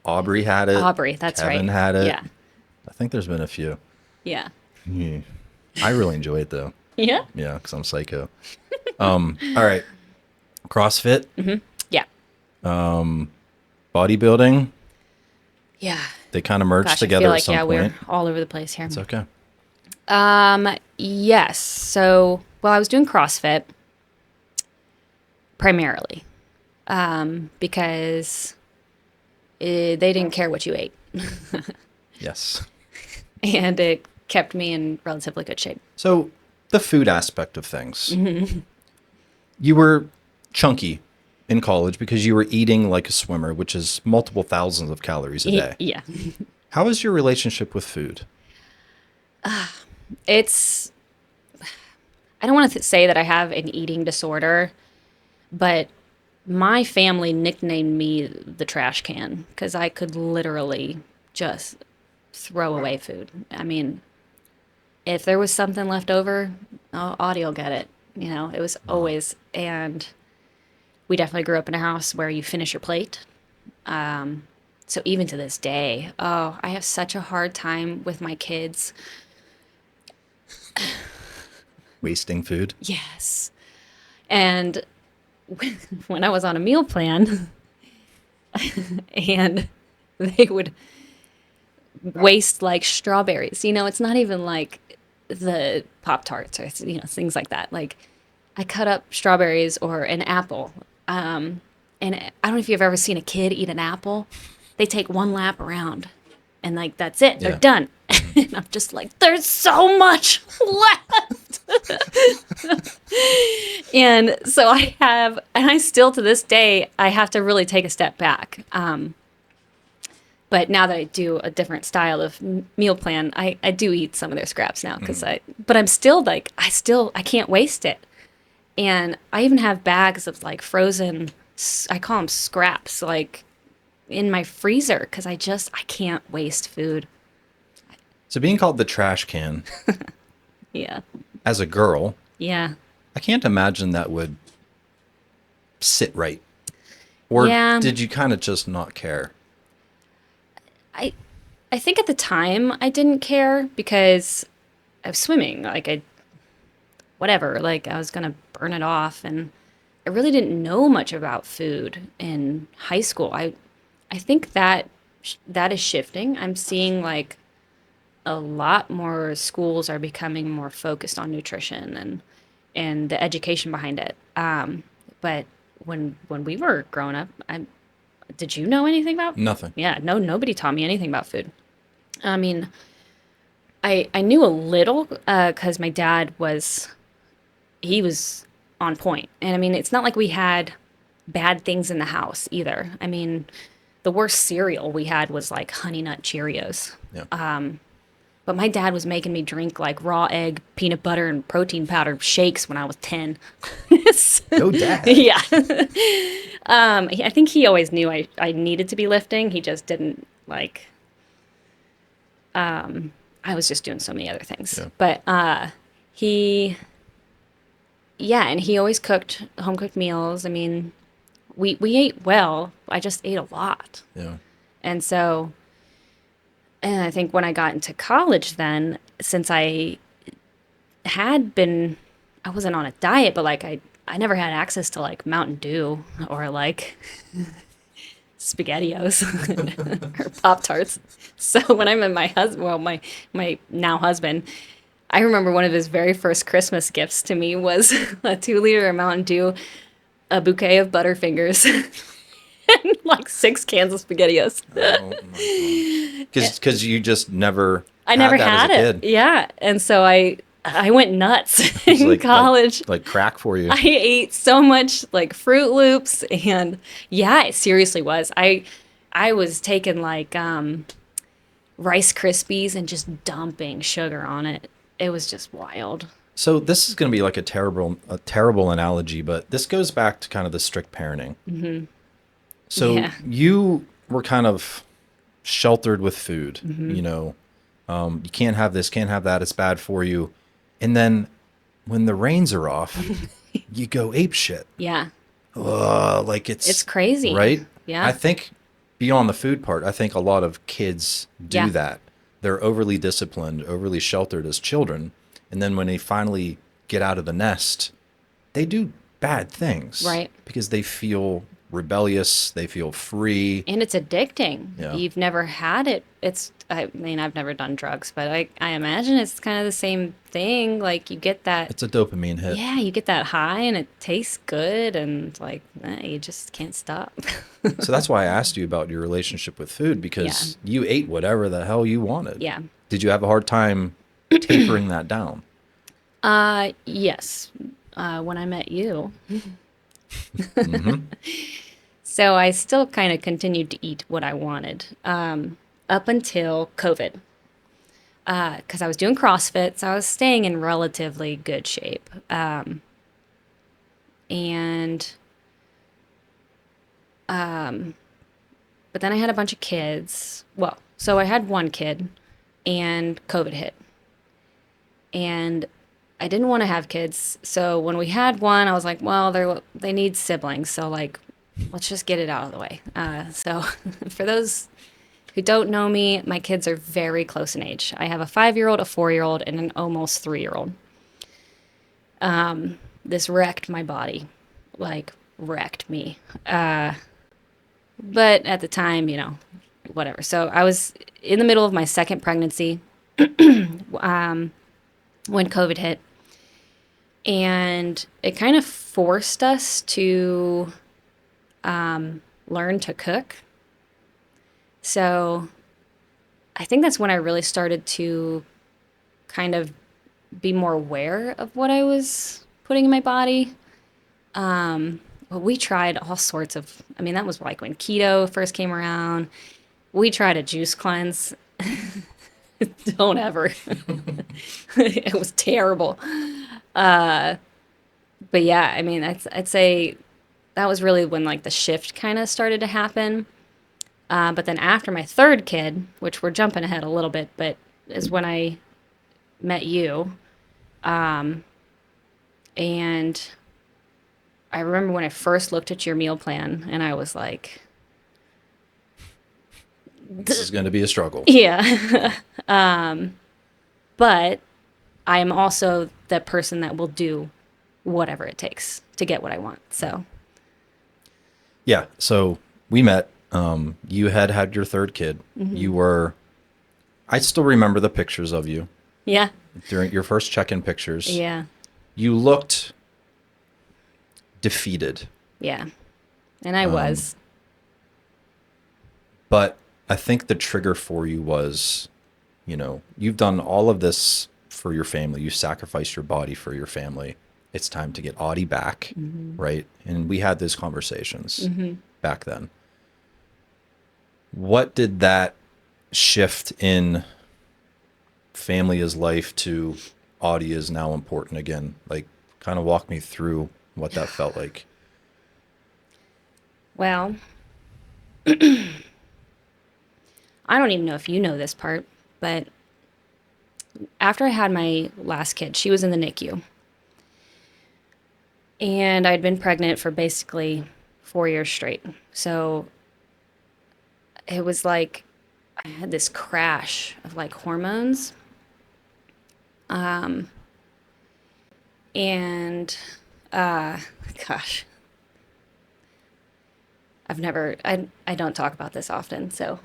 Aubrey had it. Aubrey, that's right. Kevin had it. Yeah. I think there's been a few. Yeah. Yeah. I really enjoy it, though. Yeah? Yeah, because I'm psycho. All right. CrossFit. Yeah. Bodybuilding. Yeah. They kind of merged Gosh, together I feel at some we're point. all over the place here. It's okay. Yes. So, I was doing CrossFit primarily because they didn't care what you ate. Yes. And it kept me in relatively good shape. So, the food aspect of things. You were chunky in college because you were eating like a swimmer, which is multiple thousands of calories a day. Yeah. How is your relationship with food? It's, I don't want to say that I have an eating disorder, but my family nicknamed me the trash can because I could literally just throw away food. I mean, if there was something left over, Audy will get it. It was always, and we definitely grew up in a house where you finish your plate. So even to this day, I have such a hard time with my kids. Wasting food? Yes. And when I was on a meal plan, and they would waste like strawberries, it's not even like the Pop-Tarts or, things like that. Like I cut up strawberries or an apple. And I don't know if you've ever seen a kid eat an apple. They take one lap around and like, that's it. They're done. And I'm just like, there's so much left. And so I still to this day, I have to really take a step back. But now that I do a different style of meal plan, I do eat some of their scraps now but I'm still like, I can't waste it. And I even have bags of like frozen, I call them scraps, like in my freezer because I can't waste food. So being called the trash can Yeah. as a girl, Yeah. I can't imagine that would sit right. Or did you kind of just not care? I think at the time I didn't care because I was swimming. Like I was going to burn it off. And I really didn't know much about food in high school. I think that is shifting. I'm seeing like a lot more schools are becoming more focused on nutrition and the education behind it. But when we were growing up, did you know anything about? Nothing. Yeah, nobody taught me anything about food. I mean, I knew a little because my dad was on point. And I mean, it's not like we had bad things in the house either. I mean, the worst cereal we had was like Honey Nut Cheerios. Yeah. But my dad was making me drink like raw egg, peanut butter, and protein powder shakes when I was 10. Go dad. Yeah. I think he always knew I needed to be lifting. He just didn't like... I was just doing so many other things. Yeah. But he always cooked home-cooked meals. I mean, we ate well. I just ate a lot. Yeah. And so... And I think when I got into college then, since I wasn't on a diet, but like I never had access to like Mountain Dew or like SpaghettiOs or Pop-Tarts. So when I met my husband, my now husband, I remember one of his very first Christmas gifts to me was a 2-liter Mountain Dew a bouquet of Butterfingers and like 6 cans of SpaghettiOs. Oh my god! Because you just never I never that had as a it. kid. Yeah. And so I went nuts It's in like college. like crack for you. I ate so much like Fruit Loops, and yeah, it seriously was. I was taking like Rice Krispies and just dumping sugar on it. It was just wild. So this is going to be like a terrible analogy, but this goes back to kind of the strict parenting. Mm-hmm. So Yeah. you were kind of sheltered with food. You know, you can't have this, can't have that. It's bad for you. And then when the reins are off, you go ape shit. Yeah. Like it's crazy. right? Yeah. I think beyond the food part, I think a lot of kids do Yeah. that. They're overly disciplined, overly sheltered as children. And then when they finally get out of the nest, they do bad things. Right. Because they feel rebellious, they feel free. And it's addicting. Yeah. You've never had it. I mean, I've never done drugs, but I imagine it's kind of the same thing. Like you get that. It's a dopamine hit. Yeah, you get that high and it tastes good and it's like, you just can't stop. So that's why I asked you about your relationship with food, because you ate whatever the hell you wanted. Yeah. Did you have a hard time tapering that down? Yes. When I met you. Mm-hmm. So I still kind of continued to eat what I wanted up until COVID. Because I was doing CrossFit, so I was staying in relatively good shape. But then I had a bunch of kids. Well, so I had one kid, and COVID hit. And I didn't want to have kids. So when we had one, I was like, well, they need siblings. So like, let's just get it out of the way. So for those who don't know me, my kids are very close in age. I have a 5-year-old, a 4-year-old, and an almost 3-year-old. This wrecked my body, like wrecked me. But at the time, whatever. So I was in the middle of my second pregnancy when COVID hit. And it kind of forced us to learn to cook. So I think that's when I really started to kind of be more aware of what I was putting in my body. But we tried all sorts of, that was like when keto first came around. We tried a juice cleanse. Don't ever. It was terrible. But yeah, I'd say that was really when like the shift kind of started to happen. But then after my third kid, which we're jumping ahead a little bit, but is when I met you. And I remember when I first looked at your meal plan and I was like, this is going to be a struggle. Yeah. But I am also the person that will do whatever it takes to get what I want. So. Yeah. So we met. You had your third kid. Mm-hmm. I still remember the pictures of you. Yeah. During your first check-in pictures. Yeah. You looked defeated. Yeah. And I was. But I think the trigger for you was, you've done all of this for your family. You sacrificed your body for your family. It's time to get Audy back, right? And we had those conversations back then. What did that shift in family is life to Audy is now important again? Like, kind of walk me through what that felt like. Well, I don't even know if you know this part, but after I had my last kid, she was in the NICU. And I'd been pregnant for basically 4 years straight. So it was like I had this crash of like hormones. Gosh, I don't talk about this often. So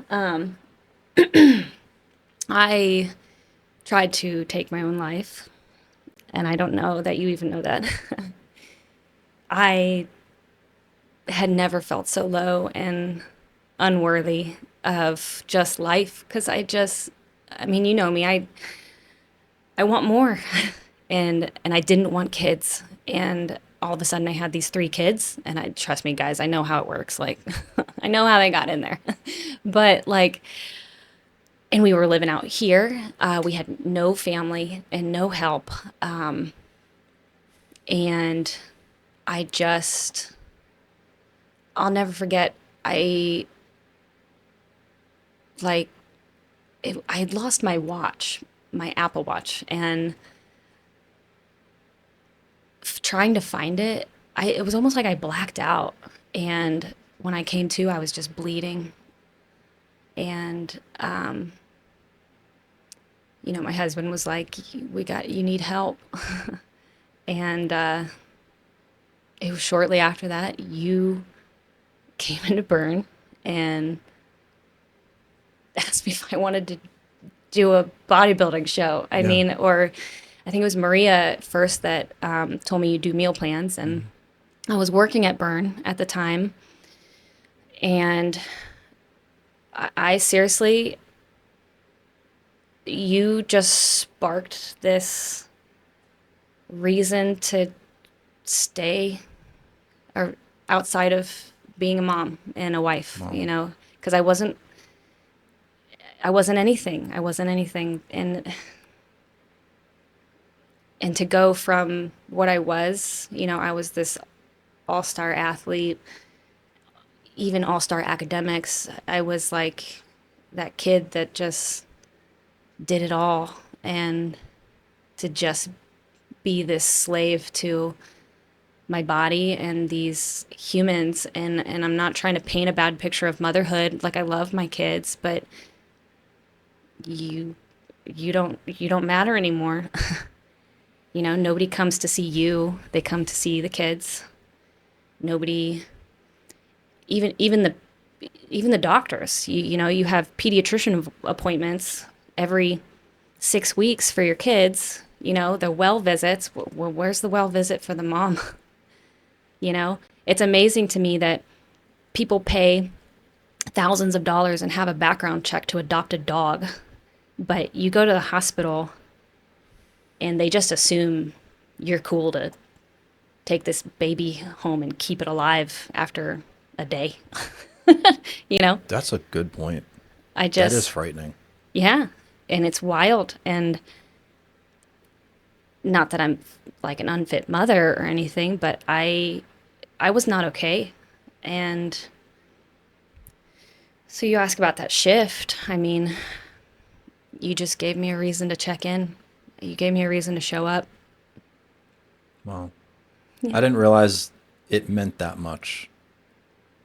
I tried to take my own life. And I don't know that you even know that. I had never felt so low and unworthy of just life. Because I mean, you know me, I want more. And I didn't want kids. And all of a sudden I had these 3 kids, and trust me, guys, I know how it works. Like, I know how they got in there. But like, and we were living out here. We had no family and no help. And I'll never forget, I had lost my watch, my Apple Watch, and trying to find it, it was almost like I blacked out. And when I came to, I was just bleeding. And, you know, my husband was like, you need help. And it was shortly after that, you came into Burn and asked me if I wanted to do a bodybuilding show. I mean, or I think it was Maria at first that told me you do meal plans. And I was working at Burn at the time. And I seriously, you just sparked this reason to stay or outside of being a mom and a wife, you know, because I wasn't anything. I wasn't anything. And to go from what I was, you know, I was this all-star athlete, even all-star academics. I was like that kid that just did it all, and to just be this slave to my body and these humans. And I'm not trying to paint a bad picture of motherhood. Like, I love my kids, but you don't matter anymore. You know, nobody comes to see you. They come to see the kids. Nobody, even the doctors, you know, you have pediatrician appointments every 6 weeks for your kids, you know, the well visits. Where's the well visit for the mom? You know, it's amazing to me that people pay thousands of dollars and have a background check to adopt a dog, but you go to the hospital and they just assume you're cool to take this baby home and keep it alive after a day. You know? That's a good point. That is frightening. Yeah. And it's wild. And not that I'm like an unfit mother or anything, but I was not okay. And so you ask about that shift. I mean, you just gave me a reason to check in. You gave me a reason to show up. Wow. Yeah. I didn't realize it meant that much.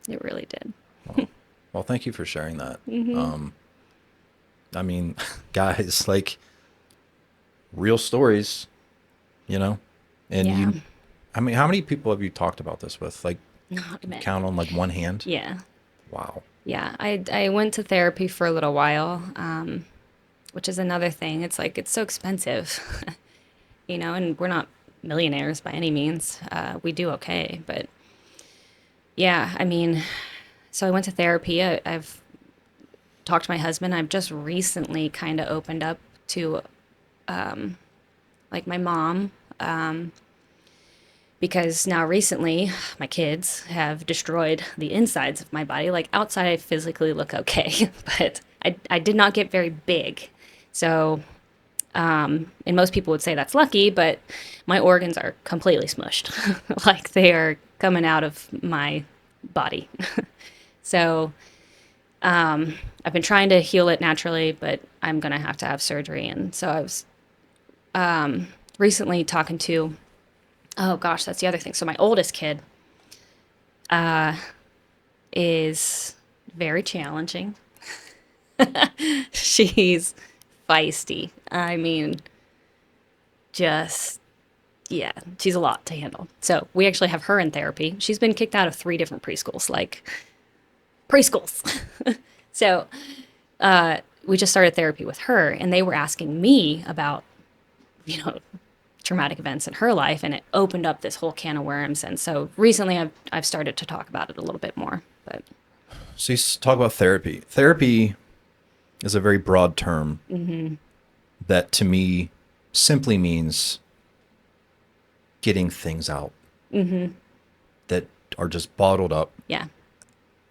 It really did. Well, thank you for sharing that. Mm-hmm. I mean, guys, like, real stories, you know? And I mean, how many people have you talked about this with? Like, count on like one hand? Yeah. Wow. Yeah. I went to therapy for a little while, which is another thing. It's like, it's so expensive, you know, and we're not millionaires by any means. We do okay. But yeah, I mean, so I went to therapy. I've talked to my husband. I've just recently kind of opened up to like my mom, because now recently my kids have destroyed the insides of my body. Like, outside I physically look okay, but I did not get very big. So, and most people would say that's lucky, but my organs are completely smushed. Like, they are coming out of my body. So, I've been trying to heal it naturally, but I'm going to have surgery. And so I was recently talking to, oh gosh, that's the other thing. So my oldest kid is very challenging. She's feisty. I mean, just, yeah, she's a lot to handle. So we actually have her in therapy. She's been kicked out of 3 different preschools, like preschools. So we just started therapy with her, and they were asking me about, you know, traumatic events in her life, and it opened up this whole can of worms. And so recently I've started to talk about it a little bit more. But so you talk about therapy. Therapy is a very broad term that to me simply means getting things out that are just bottled up. Yeah.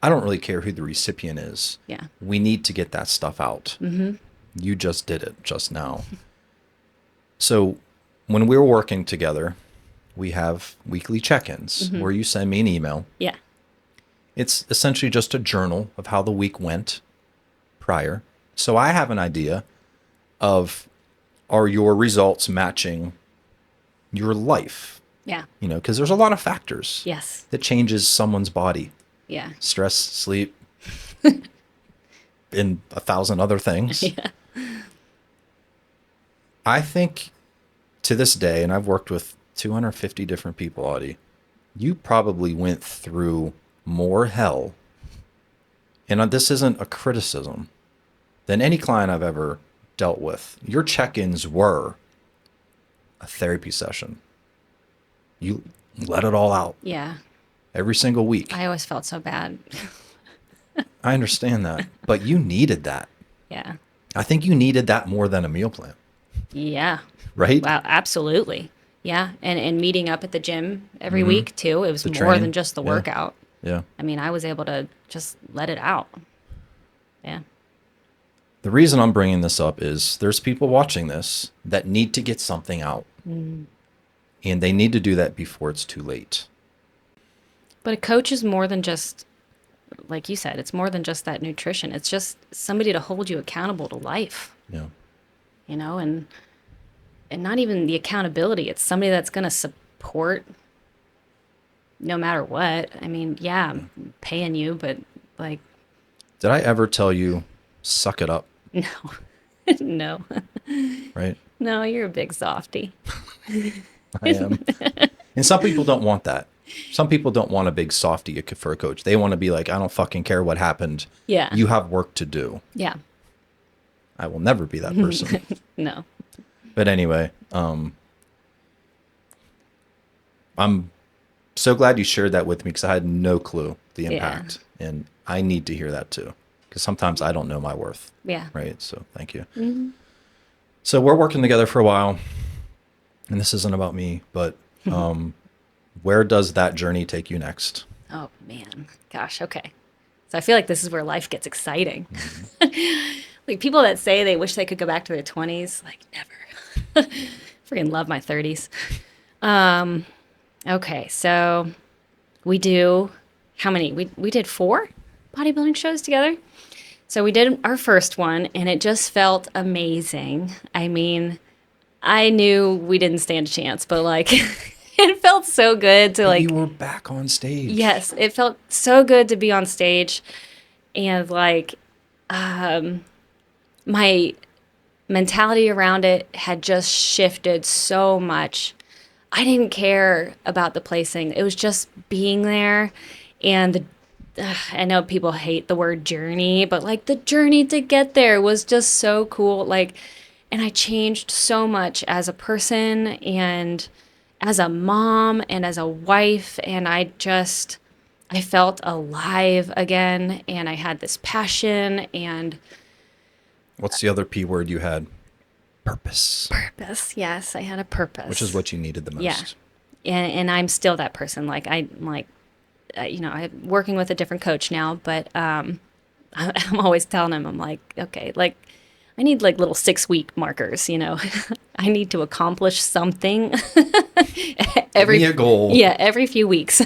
I don't really care who the recipient is. Yeah. We need to get that stuff out. You just did it just now. So when we're working together, we have weekly check-ins where you send me an email. Yeah. It's essentially just a journal of how the week went prior. So I have an idea of, are your results matching your life? Yeah. You know, because there's a lot of factors Yes. that changes someone's body. Yeah. Stress, sleep, and 1,000 other things. Yeah. I think to this day, and I've worked with 250 different people, Audy, you probably went through more hell, and this isn't a criticism, than any client I've ever dealt with. Your check-ins were a therapy session. You let it all out Yeah. every single week. I always felt so bad. I understand that, but you needed that. Yeah. I think you needed that more than a meal plan, Yeah. right? Wow. Absolutely. Yeah. And meeting up at the gym every week too. It was The more training. than just the Yeah. workout. Yeah. I mean, I was able to just let it out. Yeah. The reason I'm bringing this up is there's people watching this that need to get something out. And they need to do that before it's too late. But a coach is more than just, like you said, it's more than just that nutrition. It's just somebody to hold you accountable to life, Yeah. you know, and not even the accountability. It's somebody that's going to support no matter what. I mean, yeah, I'm paying you, but like, Did I ever tell you, suck it up, no, no, right? no, you're a big softy. I am. And some people don't want that. Some people don't want a big softy for a coach. They want to be like, I don't fucking care what happened. Yeah. You have work to do. Yeah. I will never be that person. No. But anyway, I'm so glad you shared that with me because I had no clue the impact. And I need to hear that too. Because sometimes I don't know my worth. Yeah. Right. So thank you. So we're working together for a while. And this isn't about me, but where does that journey take you next? Oh, man. Gosh. Okay. So I feel like this is where life gets exciting. Like people that say they wish they could go back to their 20s, like never. Freaking love my 30s. Okay. So we do, how many? We did 4 bodybuilding shows together. So we did our first one and it just felt amazing. I mean, I knew we didn't stand a chance, but like it felt so good to like. You were back on stage. Yes, it felt so good to be on stage, and like, my mentality around it had just shifted so much. I didn't care about the placing; it was just being there, and I know people hate the word journey, but like the journey to get there was just so cool. Like. And I changed so much as a person and as a mom and as a wife. And I felt alive again. And I had this passion and... What's the other P word you had? Purpose. Purpose. Yes, I had a purpose. Which is what you needed the most. Yeah. And I'm still that person. Like, I'm working with a different coach now, but I'm always telling him, I'm like, okay, like, I need like little 6-week markers, you know. I need to accomplish something Give me a goal. Yeah, every few weeks.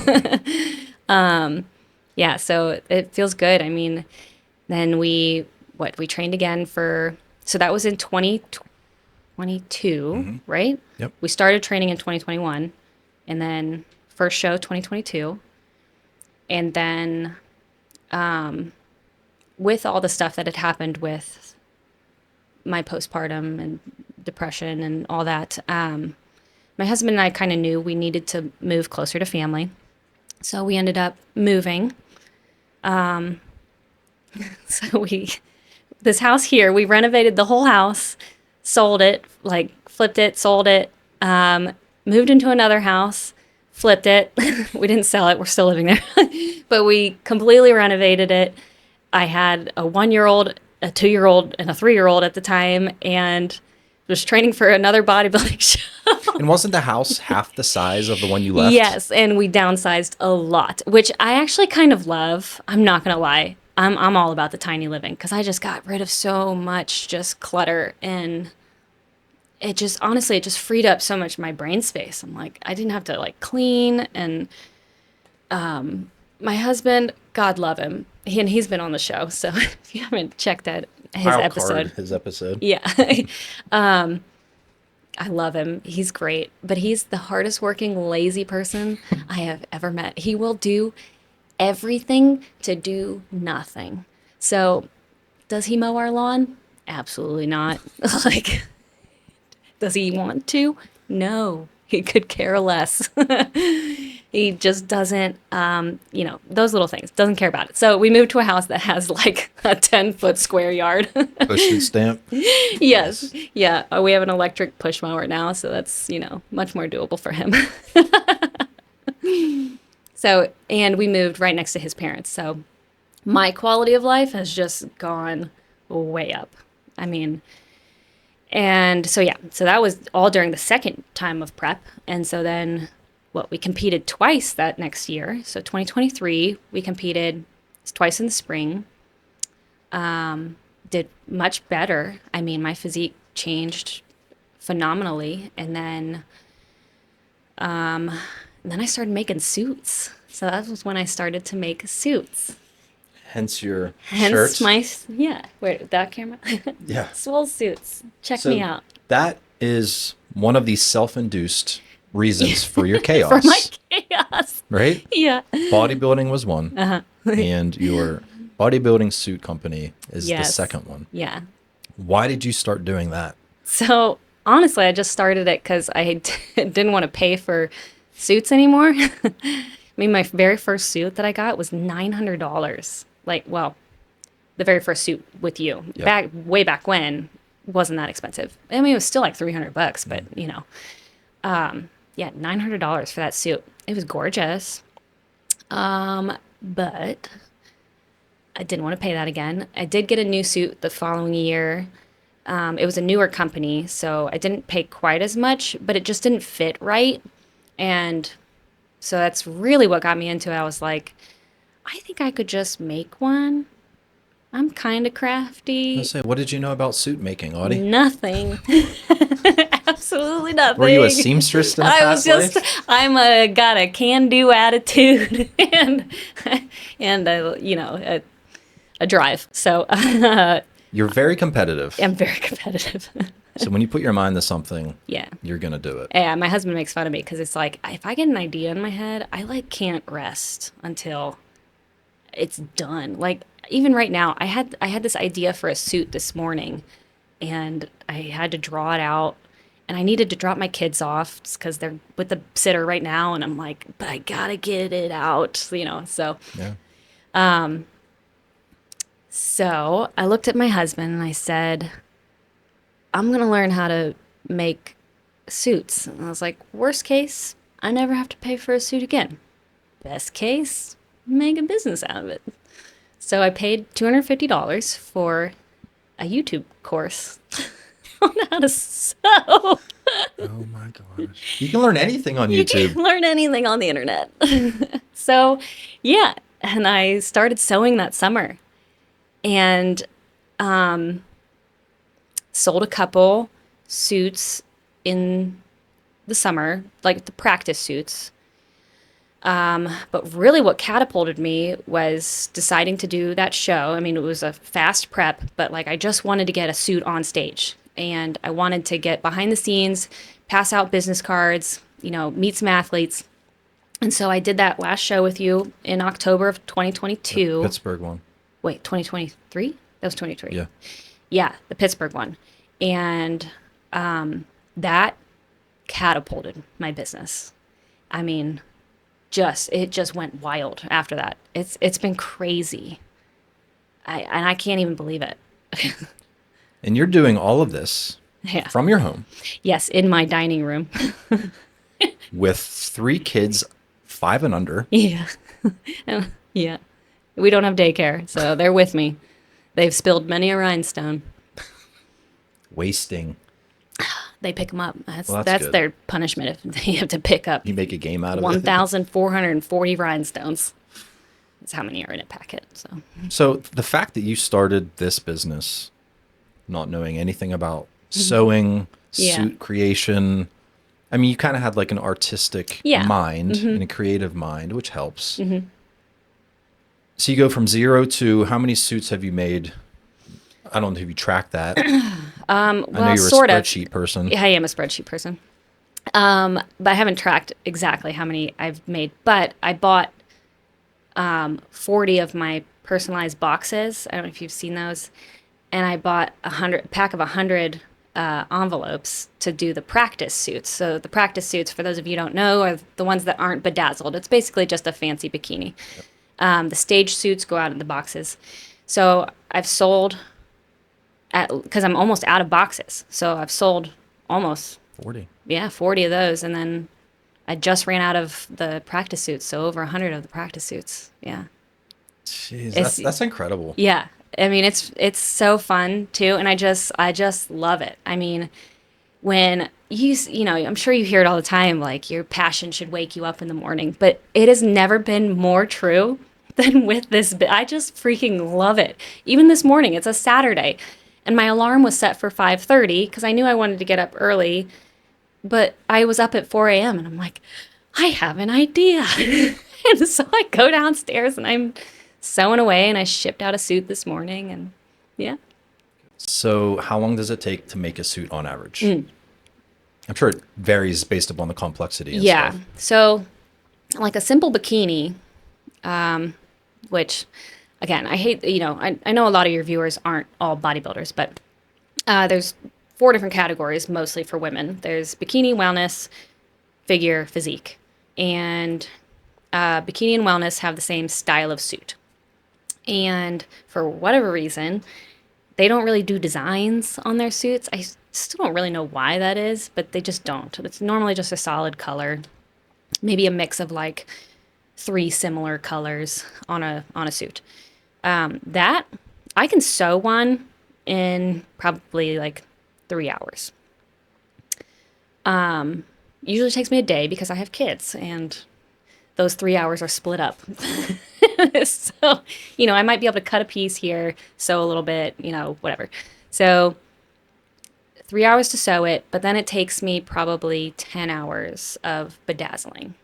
Yeah, so it feels good. I mean, then we trained again so that was in 2022, right? Yep. We started training in 2021 and then first show 2022. And then with all the stuff that had happened with my postpartum and depression and all that, my husband and I kind of knew we needed to move closer to family. So we ended up moving. So this house here, we renovated the whole house, sold it, like flipped it, sold it, Moved into another house, flipped it. We didn't sell it. We're still living there. But we completely renovated it. I had a 1-year-old, a 2-year-old, and a 3-year-old at the time, and was training for another bodybuilding show. And wasn't the house half the size of the one you left? Yes, and we downsized a lot, which I actually kind of love. I'm not going to lie. I'm all about the tiny living because I just got rid of so much just clutter, and it just, honestly, it just freed up so much of my brain space. I'm like, I didn't have to like clean. And my husband, God love him, he's been on the show, so if you haven't checked that his episode. Yeah. I love him. He's great, but he's the hardest working, lazy person I have ever met. He will do everything to do nothing. So does he mow our lawn? Absolutely not. Like, does he want to? No, he could care less. He just doesn't, those little things, doesn't care about it. So we moved to a house that has like a 10-foot square yard. Push and stamp? Yes. Yeah. We have an electric push mower now, so that's, much more doable for him. So, and we moved right next to his parents. So my quality of life has just gone way up. I mean, and so, yeah, so that was all during the second time of prep. And so then we competed twice that next year. So 2023, we competed twice in the spring. Did much better. I mean, my physique changed phenomenally. And then I started making suits. So that was when I started to make suits. Hence your shirt. Where, that camera? Yeah. Swole Suits. Check me out. That is one of these self-induced reasons for your chaos. For my chaos. Right? Yeah. Bodybuilding was one. Uh-huh. And your bodybuilding suit company is the second one. Yeah. Why did you start doing that? So honestly, I just started it because I didn't want to pay for suits anymore. I mean, my very first suit that I got was $900. The very first suit with you. Yep. Way back when, wasn't that expensive. I mean, it was still like $300, but $900 for that suit. It was gorgeous. But I didn't want to pay that again. I did get a new suit the following year. It was a newer company, so I didn't pay quite as much, but it just didn't fit right. And so that's really what got me into it. I was like, I think I could just make one. I'm kind of crafty. What did you know about suit making, Audy? Nothing. Absolutely nothing. Were you a seamstress in the past life? I'm got a can-do attitude and a drive. So you're very competitive. I'm very competitive. So when you put your mind to something, you're going to do it. Yeah, my husband makes fun of me because it's like, if I get an idea in my head, I can't rest until it's done. Like, even right now, I had this idea for a suit this morning, and I had to draw it out, and I needed to drop my kids off because they're with the sitter right now, and I'm like, but I gotta get it out, so. Yeah. So I looked at my husband and I said, I'm gonna learn how to make suits. And I was like, worst case, I never have to pay for a suit again. Best case, make a business out of it. So I paid $250 for a YouTube course on how to sew. Oh my gosh. You can learn anything on YouTube. You can learn anything on the internet. So, yeah. And I started sewing that summer. And sold a couple suits in the summer, like the practice suits. But really what catapulted me was deciding to do that show. I mean, it was a fast prep, but I just wanted to get a suit on stage, and I wanted to get behind the scenes, pass out business cards, meet some athletes. And so I did that last show with you in October of 2022. The Pittsburgh one. Wait, 2023? That was 23. Yeah. Yeah, the Pittsburgh one. And that catapulted my business. I mean, it just went wild after that. It's been crazy. I can't even believe it. And you're doing all of this Yeah. from your home Yes, in my dining room. with 3 kids, 5 and under. Yeah. Yeah. We don't have daycare, so they're with me. They've spilled many a rhinestone. Wasting. They pick them up. That's good. their punishment if they have to pick up You make a game out of it. 1,440 rhinestones. That's how many are in a packet. So the fact that you started this business not knowing anything about sewing, Yeah. suit creation, I mean, you kind of had like an artistic mind and a creative mind, which helps. So you go from 0 to how many suits have you made? I don't know if you track that. I know you're a spreadsheet person. Yeah, I am a spreadsheet person. But I haven't tracked exactly how many I've made. But I bought 40 of my personalized boxes. I don't know if you've seen those. And I bought a pack of 100 envelopes to do the practice suits. So the practice suits, for those of you who don't know, are the ones that aren't bedazzled. It's basically just a fancy bikini. The stage suits go out in the boxes. So I've sold, because I'm almost out of boxes. So I've sold almost 40. Yeah, 40 of those. And then I just ran out of the practice suits. So over 100 of the practice suits. Yeah. Jeez, that's incredible. Yeah. I mean, it's so fun too. And I just love it. I mean, when you know, I'm sure you hear it all the time, like your passion should wake you up in the morning, but it has never been more true than with this. I just freaking love it. Even this morning, it's a Saturday and my alarm was set for 5:30 because I knew I wanted to get up early, but I was up at 4 a.m. and I'm like, I have an idea. And so I go downstairs and I'm sewing away and I shipped out a suit this morning and yeah. So how long does it take to make a suit on average? I'm sure it varies based upon the complexity and stuff. So like a simple bikini, which again, I hate, you know, I know a lot of your viewers aren't all bodybuilders, but there's 4 different categories, mostly for women. There's bikini, wellness, figure, physique. And bikini and wellness have the same style of suit. And for whatever reason, they don't really do designs on their suits. I still don't really know why that is, but they just don't. It's normally just a solid color, maybe a mix of like 3 similar colors on a suit. That I can sew one in probably like 3 hours. Usually takes me a day because I have kids and those 3 hours are split up. So, you know, I might be able to cut a piece here, sew a little bit, you know, whatever. So 3 hours to sew it, but then it takes me probably 10 hours of bedazzling.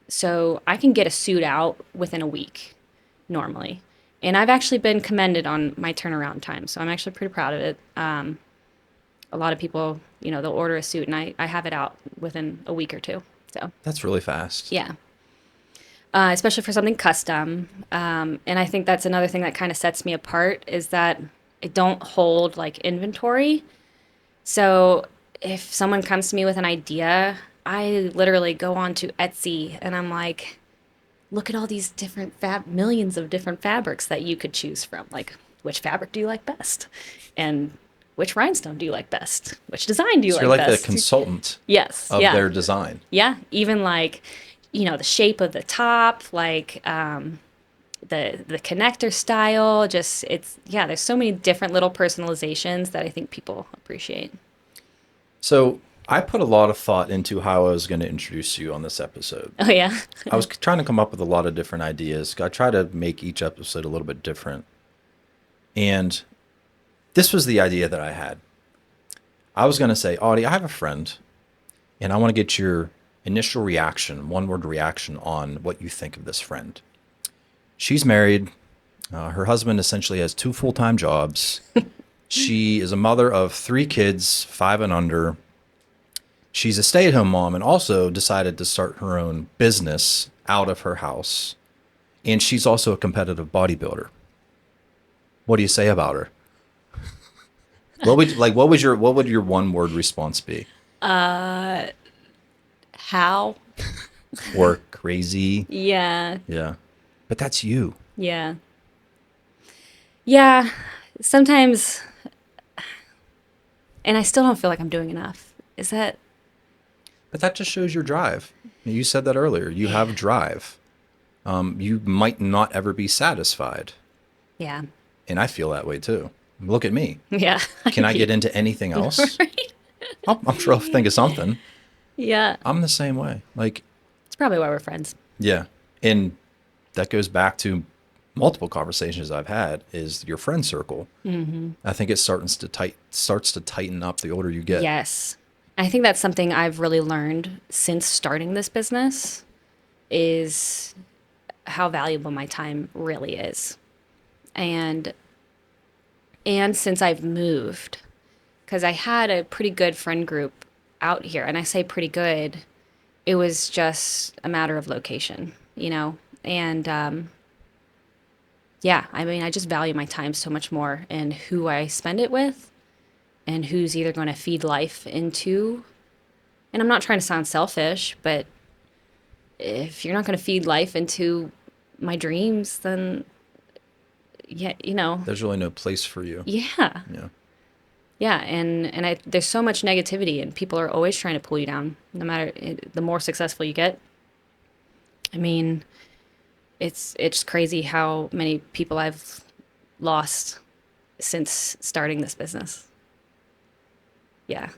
So I can get a suit out within a week normally. And I've actually been commended on my turnaround time. So I'm actually pretty proud of it. A lot of people, you know, they'll order a suit and I have it out within a week or 2. So That's really fast. yeah. Especially for something custom. And I think that's another thing that kind of sets me apart is that I don't hold like inventory. So if someone comes to me with an idea, I literally go on to Etsy and I'm like, look at all these different millions of different fabrics that you could choose from. Like, which fabric do you like best? And which rhinestone do you like best? Which design do you like best? You're like the consultant of their design. Yeah. Even like, you know, the shape of the top, like the connector style, just there's so many different little personalizations that I think people appreciate. So I put a lot of thought into how I was going to introduce you on this episode. Oh, yeah? I was trying to come up with a lot of different ideas. I try to make each episode a little bit different. And this was the idea that I had. I was going to say, Audy, I have a friend, and I want to get your initial reaction, one-word reaction on what you think of this friend. She's married. Her husband essentially has 2 full-time jobs. She is a mother of 3 kids, 5 and under. She's a stay-at-home mom and also decided to start her own business out of her house. And she's also a competitive bodybuilder. What do you say about her? What would your one-word response be? How? Or crazy? Yeah. Yeah. But that's you. Yeah. Yeah. Sometimes And I still don't feel like I'm doing enough. Is that? But that just shows your drive. You said that earlier. You have drive. You might not ever be satisfied. Yeah. And I feel that way too. Look at me. Yeah. Can I get into anything else? Right? I'm sure I'll think of something. Yeah. I'm the same way. Like, It's probably why we're friends. yeah. And that goes back to multiple conversations I've had is your friend circle. Mm-hmm. I think it starts to tighten up the older you get. Yes. I think that's something I've really learned since starting this business is how valuable my time really is. And since I've moved, because I had a pretty good friend group out here, and I say pretty good, it was just a matter of location, and yeah, I mean, I just value my time so much more and who I spend it with and who's either going to feed life into, and I'm not trying to sound selfish, but if you're not going to feed life into my dreams, then yeah, There's really no place for you. yeah. Yeah. Yeah, and there's so much negativity, and people are always trying to pull you down. No matter the more successful you get. I mean, it's crazy how many people I've lost since starting this business. Yeah,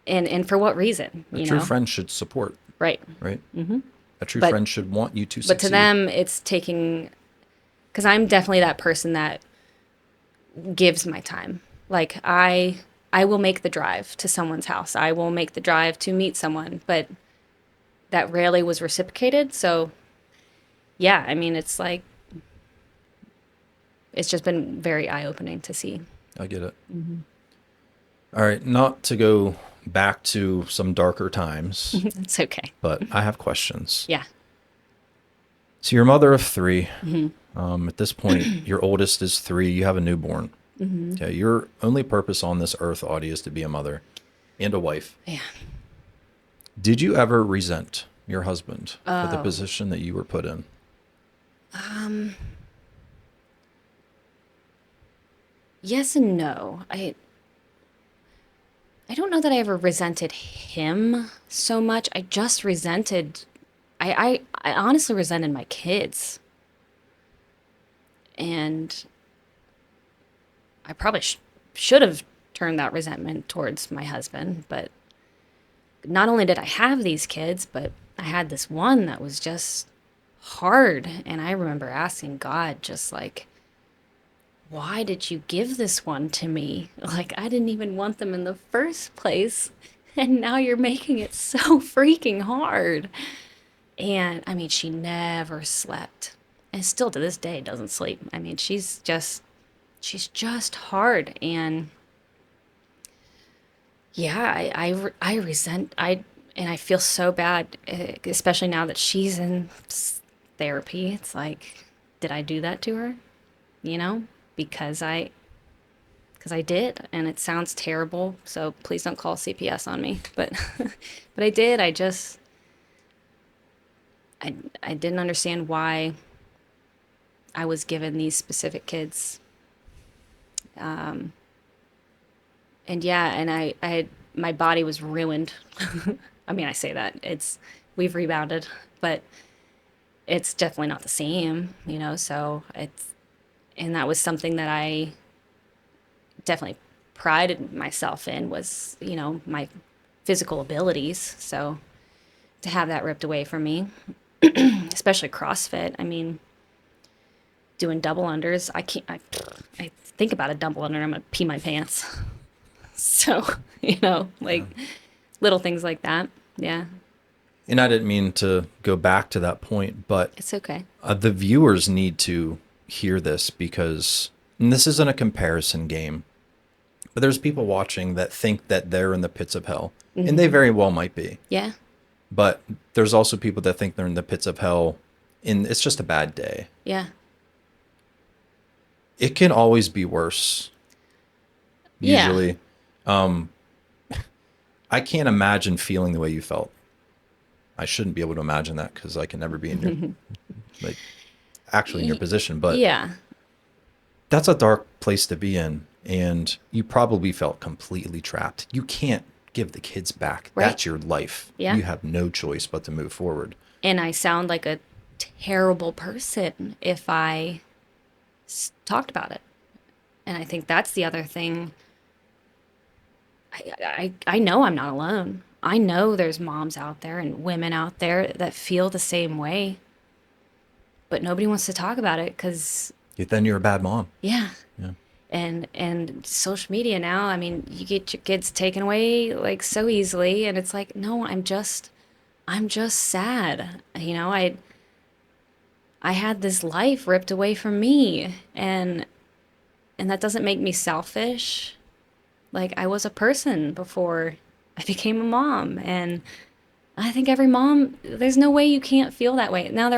and for what reason? A true friend should support. Right. Right. Mm-hmm. A true But- friend should want you to succeed. But to them, it's taking, because I'm definitely that person that gives my time. Like I will make the drive to someone's house. I will make the drive to meet someone, but that rarely was reciprocated. So yeah, I mean, it's like, it's just been very eye-opening to see. I get it. Mm-hmm. All right. Not to go back to some darker times, It's okay. but I have questions. Yeah. So you're a mother of 3. Mm-hmm. At this point, your oldest is 3. You have a newborn. Mm-hmm. Okay. Your only purpose on this earth, Audy, is to be a mother and a wife. Yeah. Did you ever resent your husband for the Oh. position that you were put in? Yes and no. I don't know that I ever resented him so much. I just resented, I honestly resented my kids. And I probably should have turned that resentment towards my husband. But not only did I have these kids, but I had this one that was just hard. And I remember asking God, just like, why did you give this one to me? Like, I didn't even want them in the first place. And now you're making it so freaking hard. And I mean, she never slept. And still to this day doesn't sleep. I mean, she's just hard. And yeah, I resent, and I feel so bad, especially now that she's in therapy. It's like, did I do that to her? Because I did, and it sounds terrible, so please don't call CPS on me. But but I did. I didn't understand why I was given these specific kids. And yeah, and I my body was ruined. I mean, I say that we've rebounded, but it's definitely not the same, so and that was something that I definitely prided myself in was, my physical abilities. So to have that ripped away from me, especially CrossFit, I mean, doing double unders, I think about a double under, I'm going to pee my pants. So, little things like that. Yeah. And I didn't mean to go back to that point, but It's okay. the viewers need to hear this because and this isn't a comparison game, but there's people watching that think that they're in the pits of hell, and they very well might be. Yeah. But there's also people that think they're in the pits of hell, and it's just a bad day. Yeah. It can always be worse. Yeah. Usually. I can't imagine feeling the way you felt. I shouldn't be able to imagine that because I can never be in your, actually in your position. But Yeah. that's a dark place to be in. and you probably felt completely trapped. You can't give the kids back. Right. That's your life. Yeah. You have no choice but to move forward. And I sound like a terrible person if I talked about it. And I think that's the other thing. I know I'm not alone. I know there's moms out there and women out there that feel the same way. But nobody wants to talk about it because... Then you're a bad mom. Yeah. Yeah. And social media now, I mean, you get your kids taken away like so easily, and it's like, no, I'm just sad. You know, I had this life ripped away from me, and that doesn't make me selfish. Like, I was a person before I became a mom, and I think every mom, there's no way you can't feel that way. Now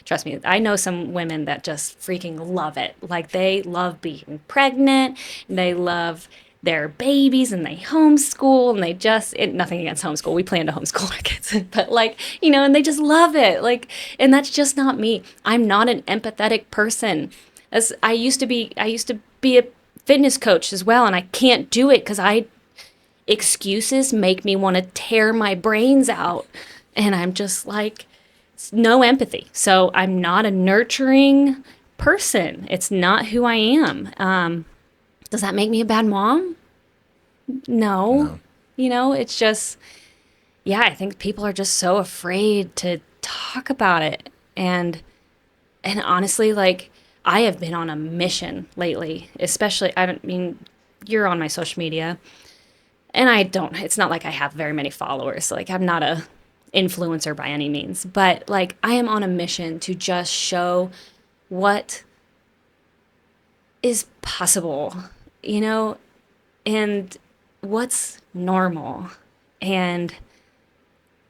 trust me, I know some women that just freaking love it. Like, they love being pregnant, and they love their babies, and they homeschool, and nothing against homeschool. We plan to homeschool our kids, but like, you know, and they just love it. Like, and that's just not me. I'm not an empathetic person. As I used to be a fitness coach as well, and I can't do it because excuses make me want to tear my brains out. And I'm just like, no empathy. So I'm not a nurturing person. It's not who I am. Does that make me a bad mom? No. You know, it's just, yeah, I think people are just so afraid to talk about it. And honestly, like, I have been on a mission lately, especially, you're on my social media. And it's not like I have very many followers. Like, I'm not a influencer by any means, but like, I am on a mission to just show what is possible, you know, and what's normal, and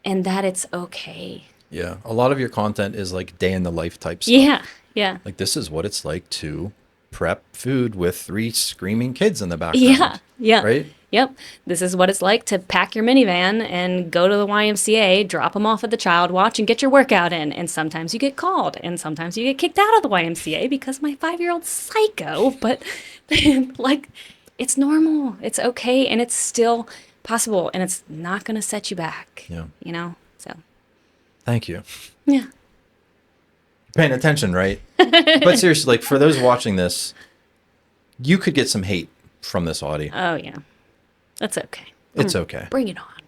that it's okay. Yeah. A lot of your content is like day in the life type stuff. Yeah. Yeah. Like, this is what it's like to prep food with 3 screaming kids in the background. Yeah. Yeah. Right? Yep. This is what it's like to pack your minivan and go to the YMCA, drop them off at the Child Watch, and get your workout in. And sometimes you get called, and sometimes you get kicked out of the YMCA because my 5-year-old's psycho. But like, it's normal. It's okay. And it's still possible. And it's not going to set you back. Yeah. You know? So. Thank you. Yeah. Paying attention, right? But seriously, like, for those watching this, you could get some hate from this, Audy. Oh, yeah. That's okay. It's okay. Bring it on.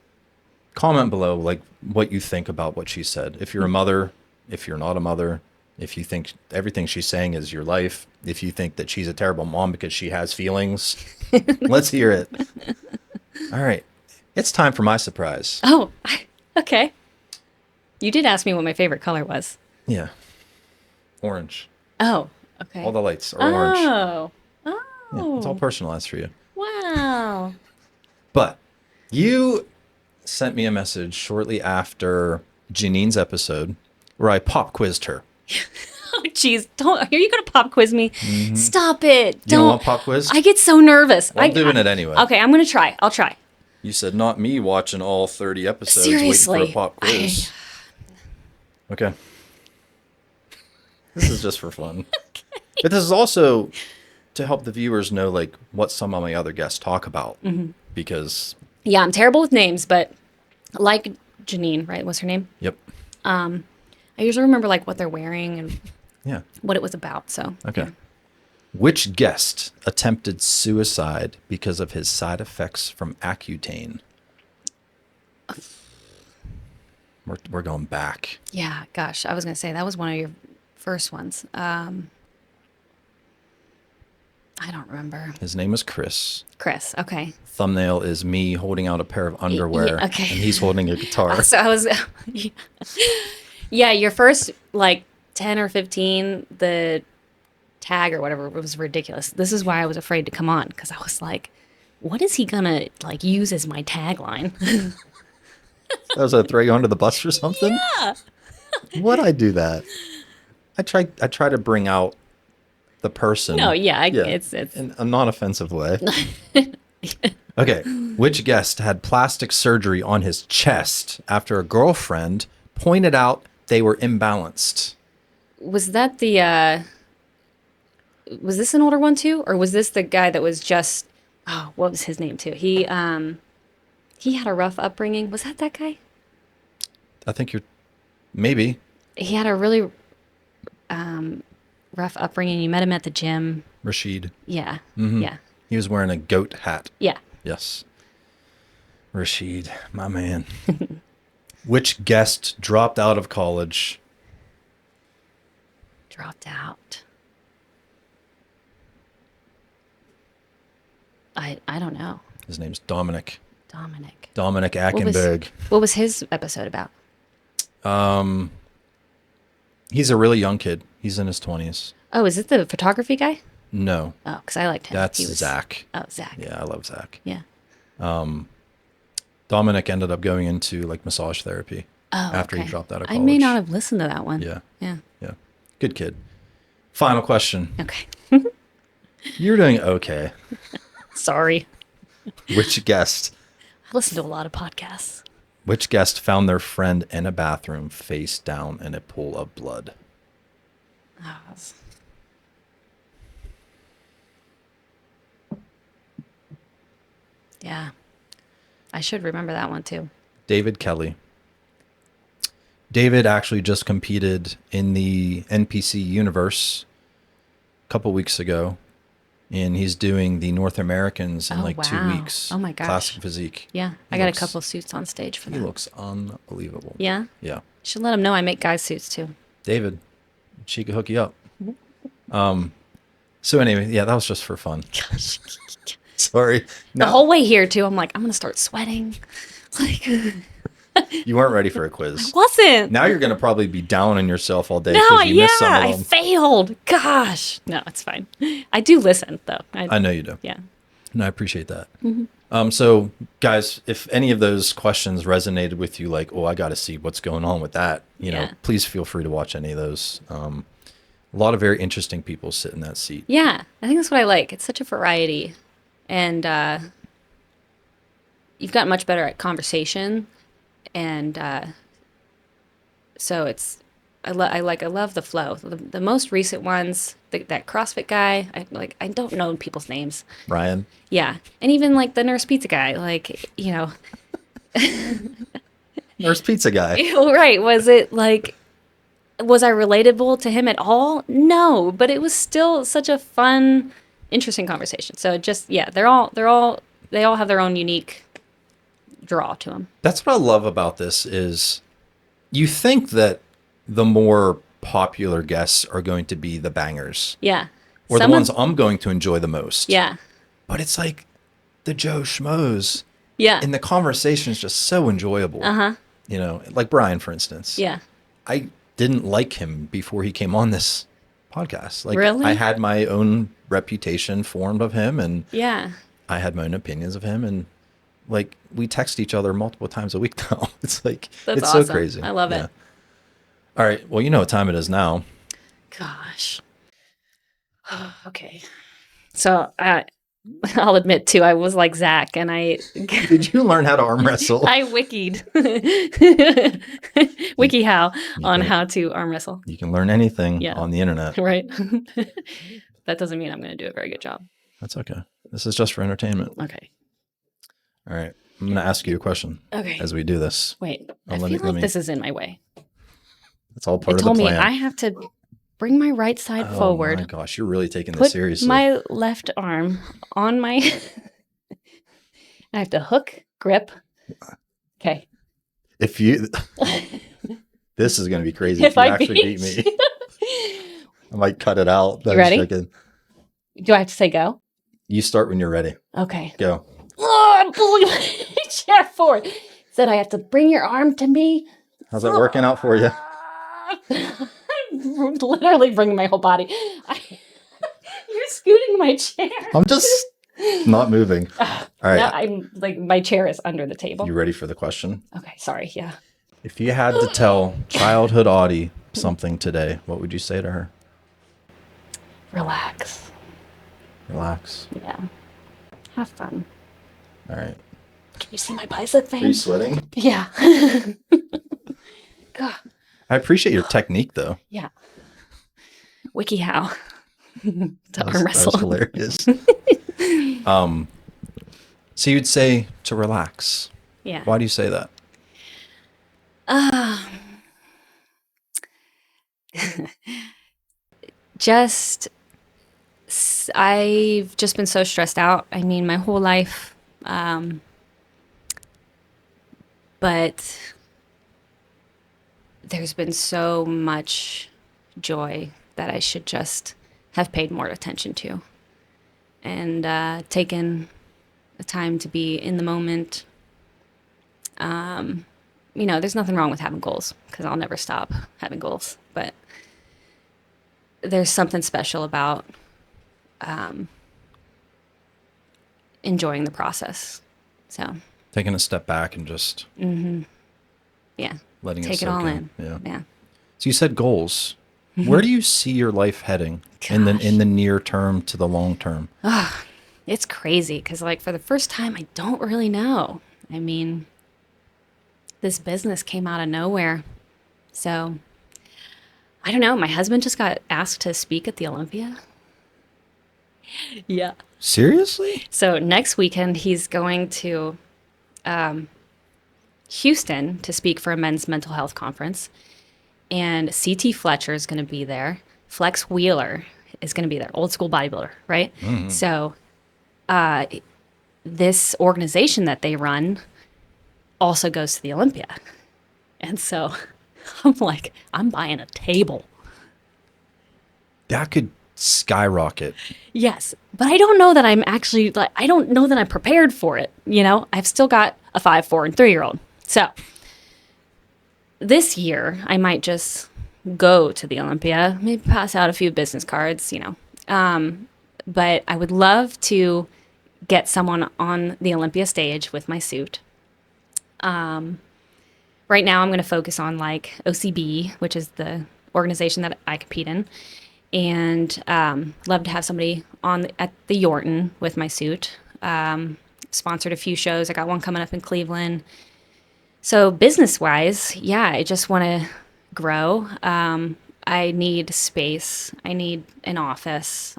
Comment below, like, what you think about what she said. If you're a mother, if you're not a mother, if you think everything she's saying is your life, if you think that she's a terrible mom because she has feelings, let's hear it. All right. It's time for my surprise. Oh, okay. You did ask me what my favorite color was. Yeah. Orange. Oh, okay. All the lights are orange. Oh. Yeah, it's all personalized for you. Wow. But you sent me a message shortly after Janine's episode where I pop quizzed her. Oh, jeez. Are you going to pop quiz me? Mm-hmm. Stop it. You Don't don't want pop quiz? I get so nervous. Well, I'm doing it anyway. Okay, I'm going to try. I'll try. You said not me watching all 30 episodes Seriously. waiting for a pop quiz. Okay. This is just for fun. Okay. But this is also to help the viewers know, like, what some of my other guests talk about. Mm-hmm. Because... Yeah, I'm terrible with names, but like Janine, right? What's her name? Yep. I usually remember, like, what they're wearing and what it was about, so. Okay. Yeah. Which guest attempted suicide because of his side effects from Accutane? We're going back. Yeah, gosh, I was going to say that was one of your first ones. I don't remember. His name is Chris. Chris, okay. Thumbnail is me holding out a pair of underwear. Yeah, okay. And he's holding a guitar. So I was... Yeah, your first, like, 10 or 15, the tag or whatever was ridiculous. This is why I was afraid to come on, because I was like, what is he going to, like, use as my tagline? That was a throw you under the bus or something? Yeah. Why'd I do that? I try to bring out the person. No, yeah. It's in a non-offensive way. Okay. Which guest had plastic surgery on his chest after a girlfriend pointed out they were imbalanced? Was that the was this an older one too? Or was this the guy that was just, oh, what was his name too? He had a rough upbringing. Was that guy? I think you're, maybe. He had a really rough upbringing. You met him at the gym. Rashid. Yeah. Mm-hmm. Yeah. He was wearing a goat hat. Yeah. Yes. Rashid, my man. Which guest dropped out of college? Dropped out. I don't know. His name's Dominic. Dominic Ackenberg. What was his episode about? He's a really young kid. He's in his 20s. Oh, is it the photography guy? No. Oh, because I liked him. That's Zach. Oh, Zach. Yeah, I love Zach. Yeah. Dominic ended up going into like massage therapy after he dropped out of college. I may not have listened to that one. Yeah. Yeah. Yeah. Good kid. Final question. Okay. You're doing okay. Sorry. Which guest? I listen to a lot of podcasts. Which guest found their friend in a bathroom face down in a pool of blood? Oh, yeah. I should remember that one too. David Kelly. David actually just competed in the NPC universe a couple weeks ago, and he's doing the North Americans in 2 weeks. Oh my gosh. Classic physique. Yeah. I got a couple suits on stage for that. He looks unbelievable. Yeah? Yeah. Should let him know I make guys' suits too. David, she could hook you up. So anyway, yeah, that was just for fun. Gosh. Sorry. The whole way here too, I'm like, I'm gonna start sweating. Like You weren't ready for a quiz. wasn't. Now you're going to probably be down on yourself all day No, because you missed some of I them. failed. Gosh. No, it's fine. I do listen though. I know you do. Yeah. No, I appreciate that. So guys, if any of those questions resonated with you, like, oh, I got to see what's going on with that, you know, please feel free to watch any of those. A lot of very interesting people sit in that seat. Yeah. I think that's what I like. It's such a variety. And you've gotten much better at conversation. And so it's, I love the flow. The most recent ones, that CrossFit guy, I don't know people's names. Ryan. Yeah. And even like the Nurse Pizza guy, like, you know. Nurse Pizza guy. Right. Was I relatable to him at all? No, but it was still such a fun, interesting conversation. So just, yeah, they all have their own unique draw to them. That's what I love about this is you think that the more popular guests are going to be the bangers. Yeah. Or the ones I'm going to enjoy the most. Yeah. But it's like the Joe Schmoes. Yeah. And the conversation is just so enjoyable. Uh-huh. You know, like Brian, for instance. Yeah. I didn't like him before he came on this podcast. Like, really? I had my own reputation formed of him, and yeah, I had my own opinions of him, and like we text each other multiple times a week now. It's like that's it's awesome. so crazy. I love it. All right, well, you know what time it is now. Gosh. Okay. So I'll admit too, I was like Zach, and I Did you learn how to arm wrestle? I wikied WikiHow on how to arm wrestle. You can learn anything on the internet. Right. That doesn't mean I'm going to do a very good job. That's okay. This is just for entertainment. Okay. All right. I'm going to ask you a question. Okay. As we do this. Wait. I feel like this is in my way. It's all part of the plan. It told plan. me I have to bring my right side forward. Oh my gosh, you're really taking this seriously. Put my left arm on my... I have to hook, grip. Okay. If you... This is going to be crazy if you actually beat me. I might cut it out. You ready? Do I have to say go? You start when you're ready. Okay. Go. Oh, I'm pulling my chair forward. Said I have to bring your arm to me. How's that working out for you? I'm literally bringing my whole body. You're scooting my chair. I'm just not moving. All right. No, I'm like, my chair is under the table. You ready for the question? Okay, sorry. Yeah. If you had to tell childhood Audy something today, what would you say to her? Relax. Relax. Yeah. Have fun. All right. Can you see my bicep vein? Are you sweating? Yeah. God. I appreciate your technique, though. Yeah. WikiHow. To arm That wrestle. was hilarious. So you'd say to relax. Yeah. Why do you say that? Just, I've just been so stressed out. I mean, my whole life. But there's been so much joy that I should just have paid more attention to and taken the time to be in the moment. You know, there's nothing wrong with having goals because I'll never stop having goals. But there's something special about enjoying the process. So Taking a step back and just yeah, letting take it it all soak in. Yeah. So you said goals. Where do you see your life heading in Gosh. the near term to the long term? It's crazy because, like, for the first time, I don't really know. I mean, this business came out of nowhere. So, I don't know. My husband just got asked to speak at the Olympia. Yeah. Seriously? So, next weekend, he's going to Houston to speak for a men's mental health conference. And CT Fletcher is going to be there. Flex Wheeler is going to be there. Old school bodybuilder, right? So, this organization that they run also goes to the Olympia. And so I'm like, I'm buying a table. That could skyrocket. Yes. But I don't know that I'm actually, like, I don't know that I'm prepared for it. You know, I've still got a 5, 4, and 3-year-old. So this year, I might just go to the Olympia, maybe pass out a few business cards, you know. But I would love to get someone on the Olympia stage with my suit. Right now I'm going to focus on like OCB, which is the organization that I compete in, and love to have somebody on at the Yorton with my suit. Sponsored a few shows. I got one coming up in Cleveland. So business wise, yeah, I just want to grow. I need space. I need an office.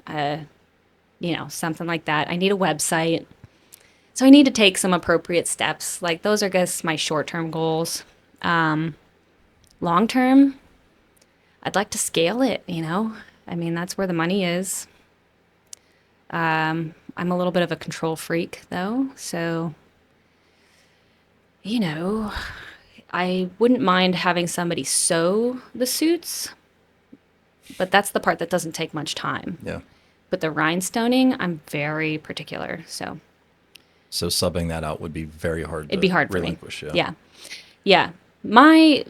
You know, something like that. I need a website. So I need to take some appropriate steps. Like, those are, I guess, my short-term goals. Long-term, I'd like to scale it, you know? I mean, that's where the money is. I'm a little bit of a control freak, though. So, you know, I wouldn't mind having somebody sew the suits, but that's the part that doesn't take much time. Yeah. But the rhinestoning, I'm very particular. So subbing that out would be very hard. It'd be hard for relinquish. me. Yeah. My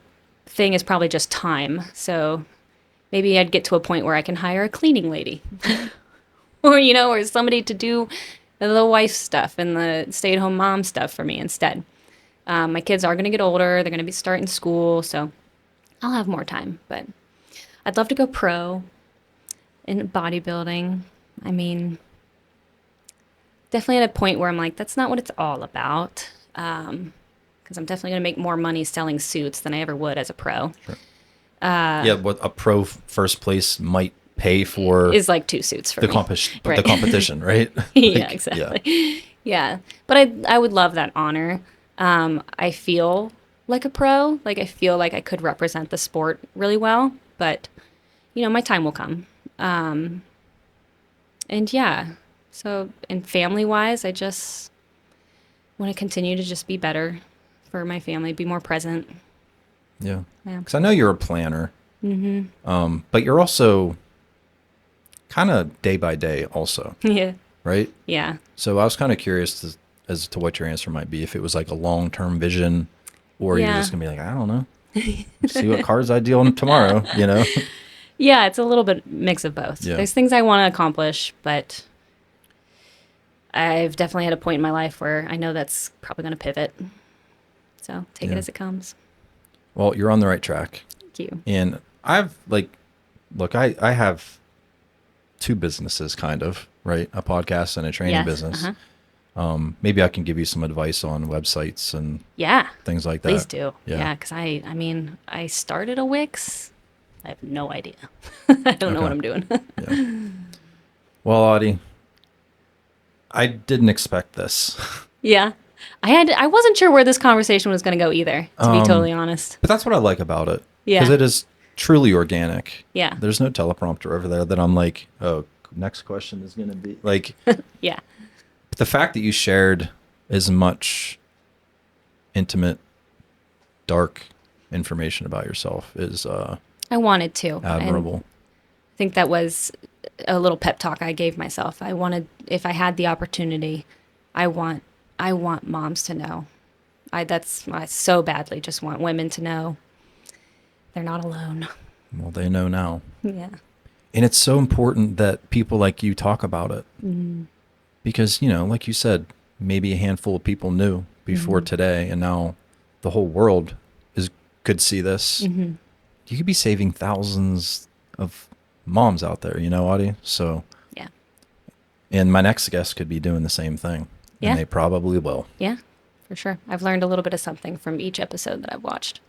thing is probably just time. So maybe I'd get to a point where I can hire a cleaning lady, or, you know, or somebody to do the wife stuff and the stay-at-home mom stuff for me instead. My kids are going to get older. They're going to be starting school, so I'll have more time. But I'd love to go pro in bodybuilding. I mean, definitely at a point where I'm like, that's not what it's all about. Because I'm definitely going to make more money selling suits than I ever would as a pro. Sure. What a pro first place might pay for is like 2 suits for the me. the competition, right? Yeah, exactly. Yeah. But I would love that honor. I feel like a pro. Like, I feel like I could represent the sport really well. But, you know, my time will come. And yeah, so, and family-wise, I just want to continue to just be better for my family, be more present. Yeah. Yeah. Because I know you're a planner, but you're also kind of day by day also, Yeah. right? Yeah. So I was kind of curious as to what your answer might be, if it was like a long-term vision, or you're Yeah. just going to be like, I don't know, see what cards I deal tomorrow, you know? Yeah, it's a little bit mix of both. Yeah. There's things I want to accomplish, but I've definitely had a point in my life where I know that's probably going to pivot. So take it Yeah. as it comes. Well, you're on the right track. Thank you. And I've I have 2 businesses kind of, right? A podcast and a training Yes, business. Maybe I can give you some advice on websites and Yeah. things like that. Please do. Yeah. Yeah, because I mean, I started a Wix. I have no idea. I don't know what I'm doing. Yeah. Well, Audie, I didn't expect this. Yeah. I wasn't sure where this conversation was going to go either, to be totally honest. But that's what I like about it. Yeah. Because it is truly organic. Yeah. There's no teleprompter over there that I'm like, oh, next question is going to be like. Yeah. But the fact that you shared as much intimate, dark information about yourself is I wanted to. admirable. I think that was a little pep talk I gave myself. I wanted, if I had the opportunity, I want moms to know. I so badly just want women to know they're not alone. Well, they know now. Yeah. And it's so important that people like you talk about it. Mm-hmm. Because, like you said, maybe a handful of people knew before today, and now the whole world could see this. Mm-hmm. You could be saving thousands of moms out there, Audie? So, Yeah. and my next guest could be doing the same thing. Yeah. And they probably will. Yeah, for sure. I've learned a little bit of something from each episode that I've watched.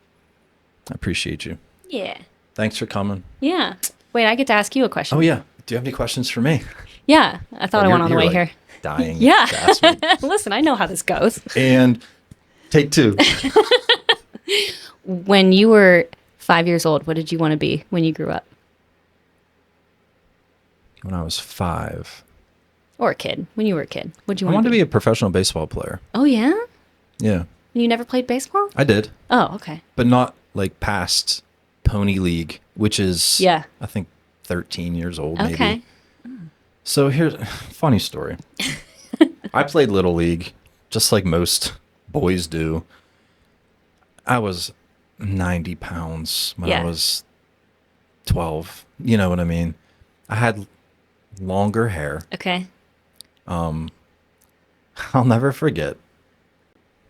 I appreciate you. Yeah. Thanks for coming. Yeah. Wait, I get to ask you a question. Oh, yeah. Do you have any questions for me? Yeah. I thought I went on the way here. Dying. Yeah. To ask me. Listen, I know how this goes. And take two. When you were 5 years old, what did you want to be when you grew up? When I was 5. Or a kid. When you were a kid, what did you I want wanted to to be a professional baseball player. Oh, yeah? Yeah. You never played baseball? I did. Oh, okay. But not like past Pony League, which is, Yeah. I think, 13 years old, Okay. maybe. So here's a funny story. I played Little League, just like most boys do. I was 90 pounds when I was 12. You know what I mean? I had longer hair. Okay. I'll never forget.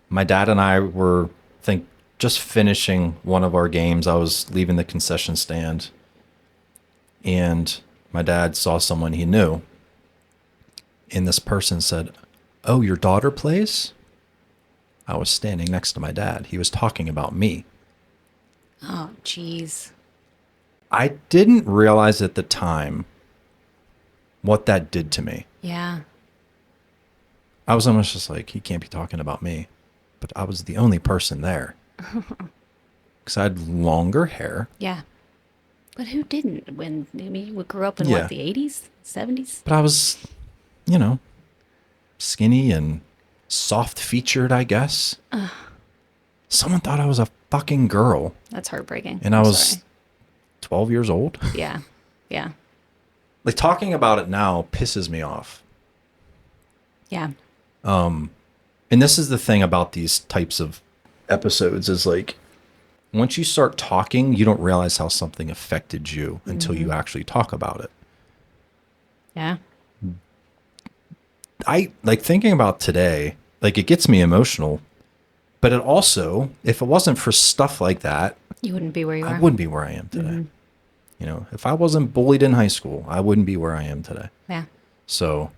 My dad and I were, just finishing one of our games. I was leaving the concession stand, and my dad saw someone he knew. And this person said, "Oh, your daughter plays?" I was standing next to my dad. He was talking about me. Oh, jeez. I didn't realize at the time what that did to me. Yeah. I was almost just like, he can't be talking about me. But I was the only person there. Because I had longer hair. Yeah. But who didn't? You grew up in Yeah. what, the 80s, 70s? But I was, skinny and soft-featured, I guess. Someone thought I was a fucking girl. That's heartbreaking. And I I'm was sorry. 12 years old. Yeah. Yeah. Like, talking about it now pisses me off. Yeah. And this is the thing about these types of episodes is like, once you start talking, you don't realize how something affected you until you actually talk about it. Yeah. I like thinking about today, like it gets me emotional, but it also, if it wasn't for stuff like that, You wouldn't be where you I are. wouldn't be where I am today. If I wasn't bullied in high school, I wouldn't be where I am today. Yeah. So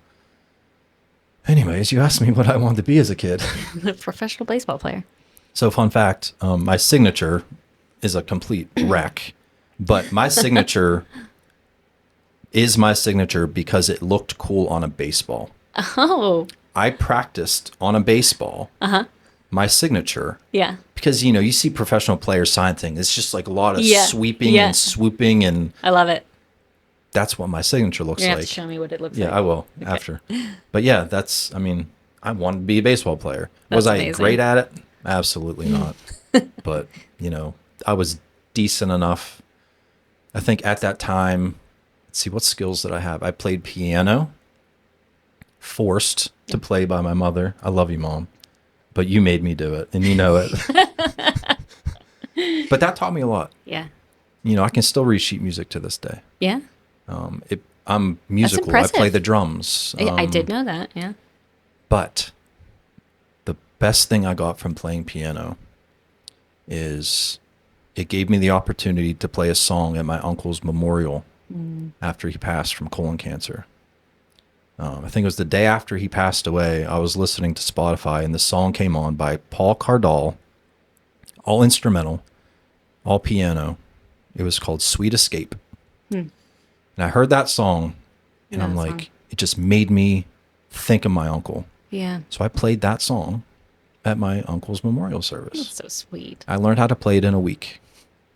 anyways, you asked me what I wanted to be as a kid. A professional baseball player. So fun fact, my signature is a complete wreck, but my signature is my signature because it looked cool on a baseball. Oh. I practiced on a baseball, my signature, Yeah. because, you see professional players sign things. It's just like a lot of Yeah. sweeping Yeah. and swooping, and I love it. that's what my signature looks You're going to like. have to show me what it looks Yeah, like. I will after. But yeah, I wanted to be a baseball player. Was That's I amazing. great at it? Absolutely not. But, I was decent enough. I think at that time, let's see, what skills did I have? I played piano, forced to play by my mother. I love you, Mom. But you made me do it, and you know it. But that taught me a lot. Yeah. I can still read sheet music to this day. Yeah. I'm musical. I impressive. play the drums. I did know that. Yeah. But the best thing I got from playing piano is it gave me the opportunity to play a song at my uncle's memorial after he passed from colon cancer. I think it was the day after he passed away. I was listening to Spotify, and the song came on by Paul Cardall, all instrumental, all piano. It was called Sweet Escape. And I heard that song, and Know I'm that like, song. it just made me think of my uncle. Yeah. So I played that song at my uncle's memorial service. That's so sweet. I learned how to play it in a week.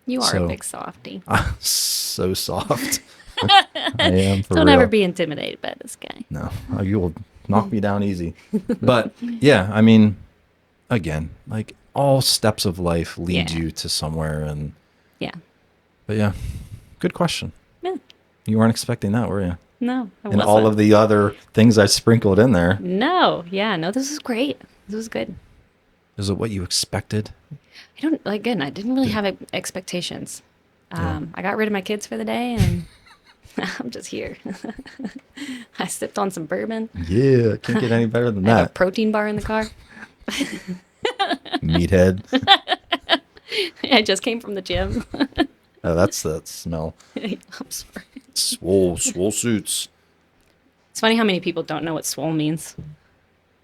You are So- a big softie. So soft. I am for Don't real. ever be intimidated by this guy. No, you will knock me down easy. But yeah, I mean, again, like all steps of life lead Yeah. you to somewhere. And Yeah. but yeah, good question. Yeah. You weren't expecting that, were you? No, I And wasn't. all of the other things I sprinkled in there. No. Yeah. No, this was great. This was good. Is it what you expected? I don't, again, I didn't really have expectations. I got rid of my kids for the day and I'm just here. I sipped on some bourbon. Yeah, can't get any better than I have a that. protein bar in the car. Meathead. I just came from the gym. Oh, that's that smell. I'm sorry. Swole Suits. It's funny how many people don't know what swole means.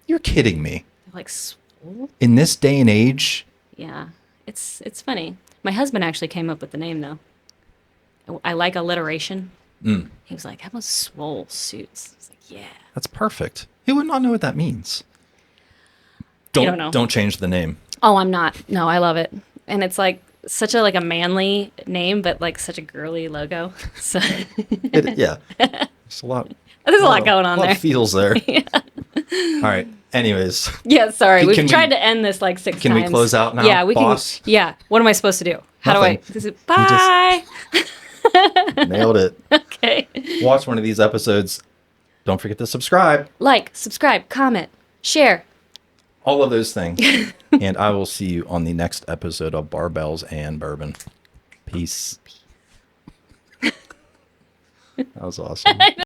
You're kidding me. They're like, swole? In this day and age, Yeah. It's funny. My husband actually came up with the name, though. I like alliteration. Mm. He was like, how about Swole Suits? I was like, yeah. that's perfect. Who would not know what that means? don't know. Don't change the name. Oh, I'm not. No, I love it. And it's like such a manly name, but like such a girly logo. So Yeah. There's a lot. there's a lot going on a lot there. of feels there. All right. Anyways, Yeah, sorry. We've Can we- tried to end this like 6 can we times. close out now, Yeah, we boss? can. Yeah. What am I supposed to do? How do I? Nothing. Is it, bye. nailed it. Okay. Watch one of these episodes. Don't forget to subscribe. Like, subscribe, comment, share. All of those things. And I will see you on the next episode of Barbells and Bourbon. Peace. That was awesome.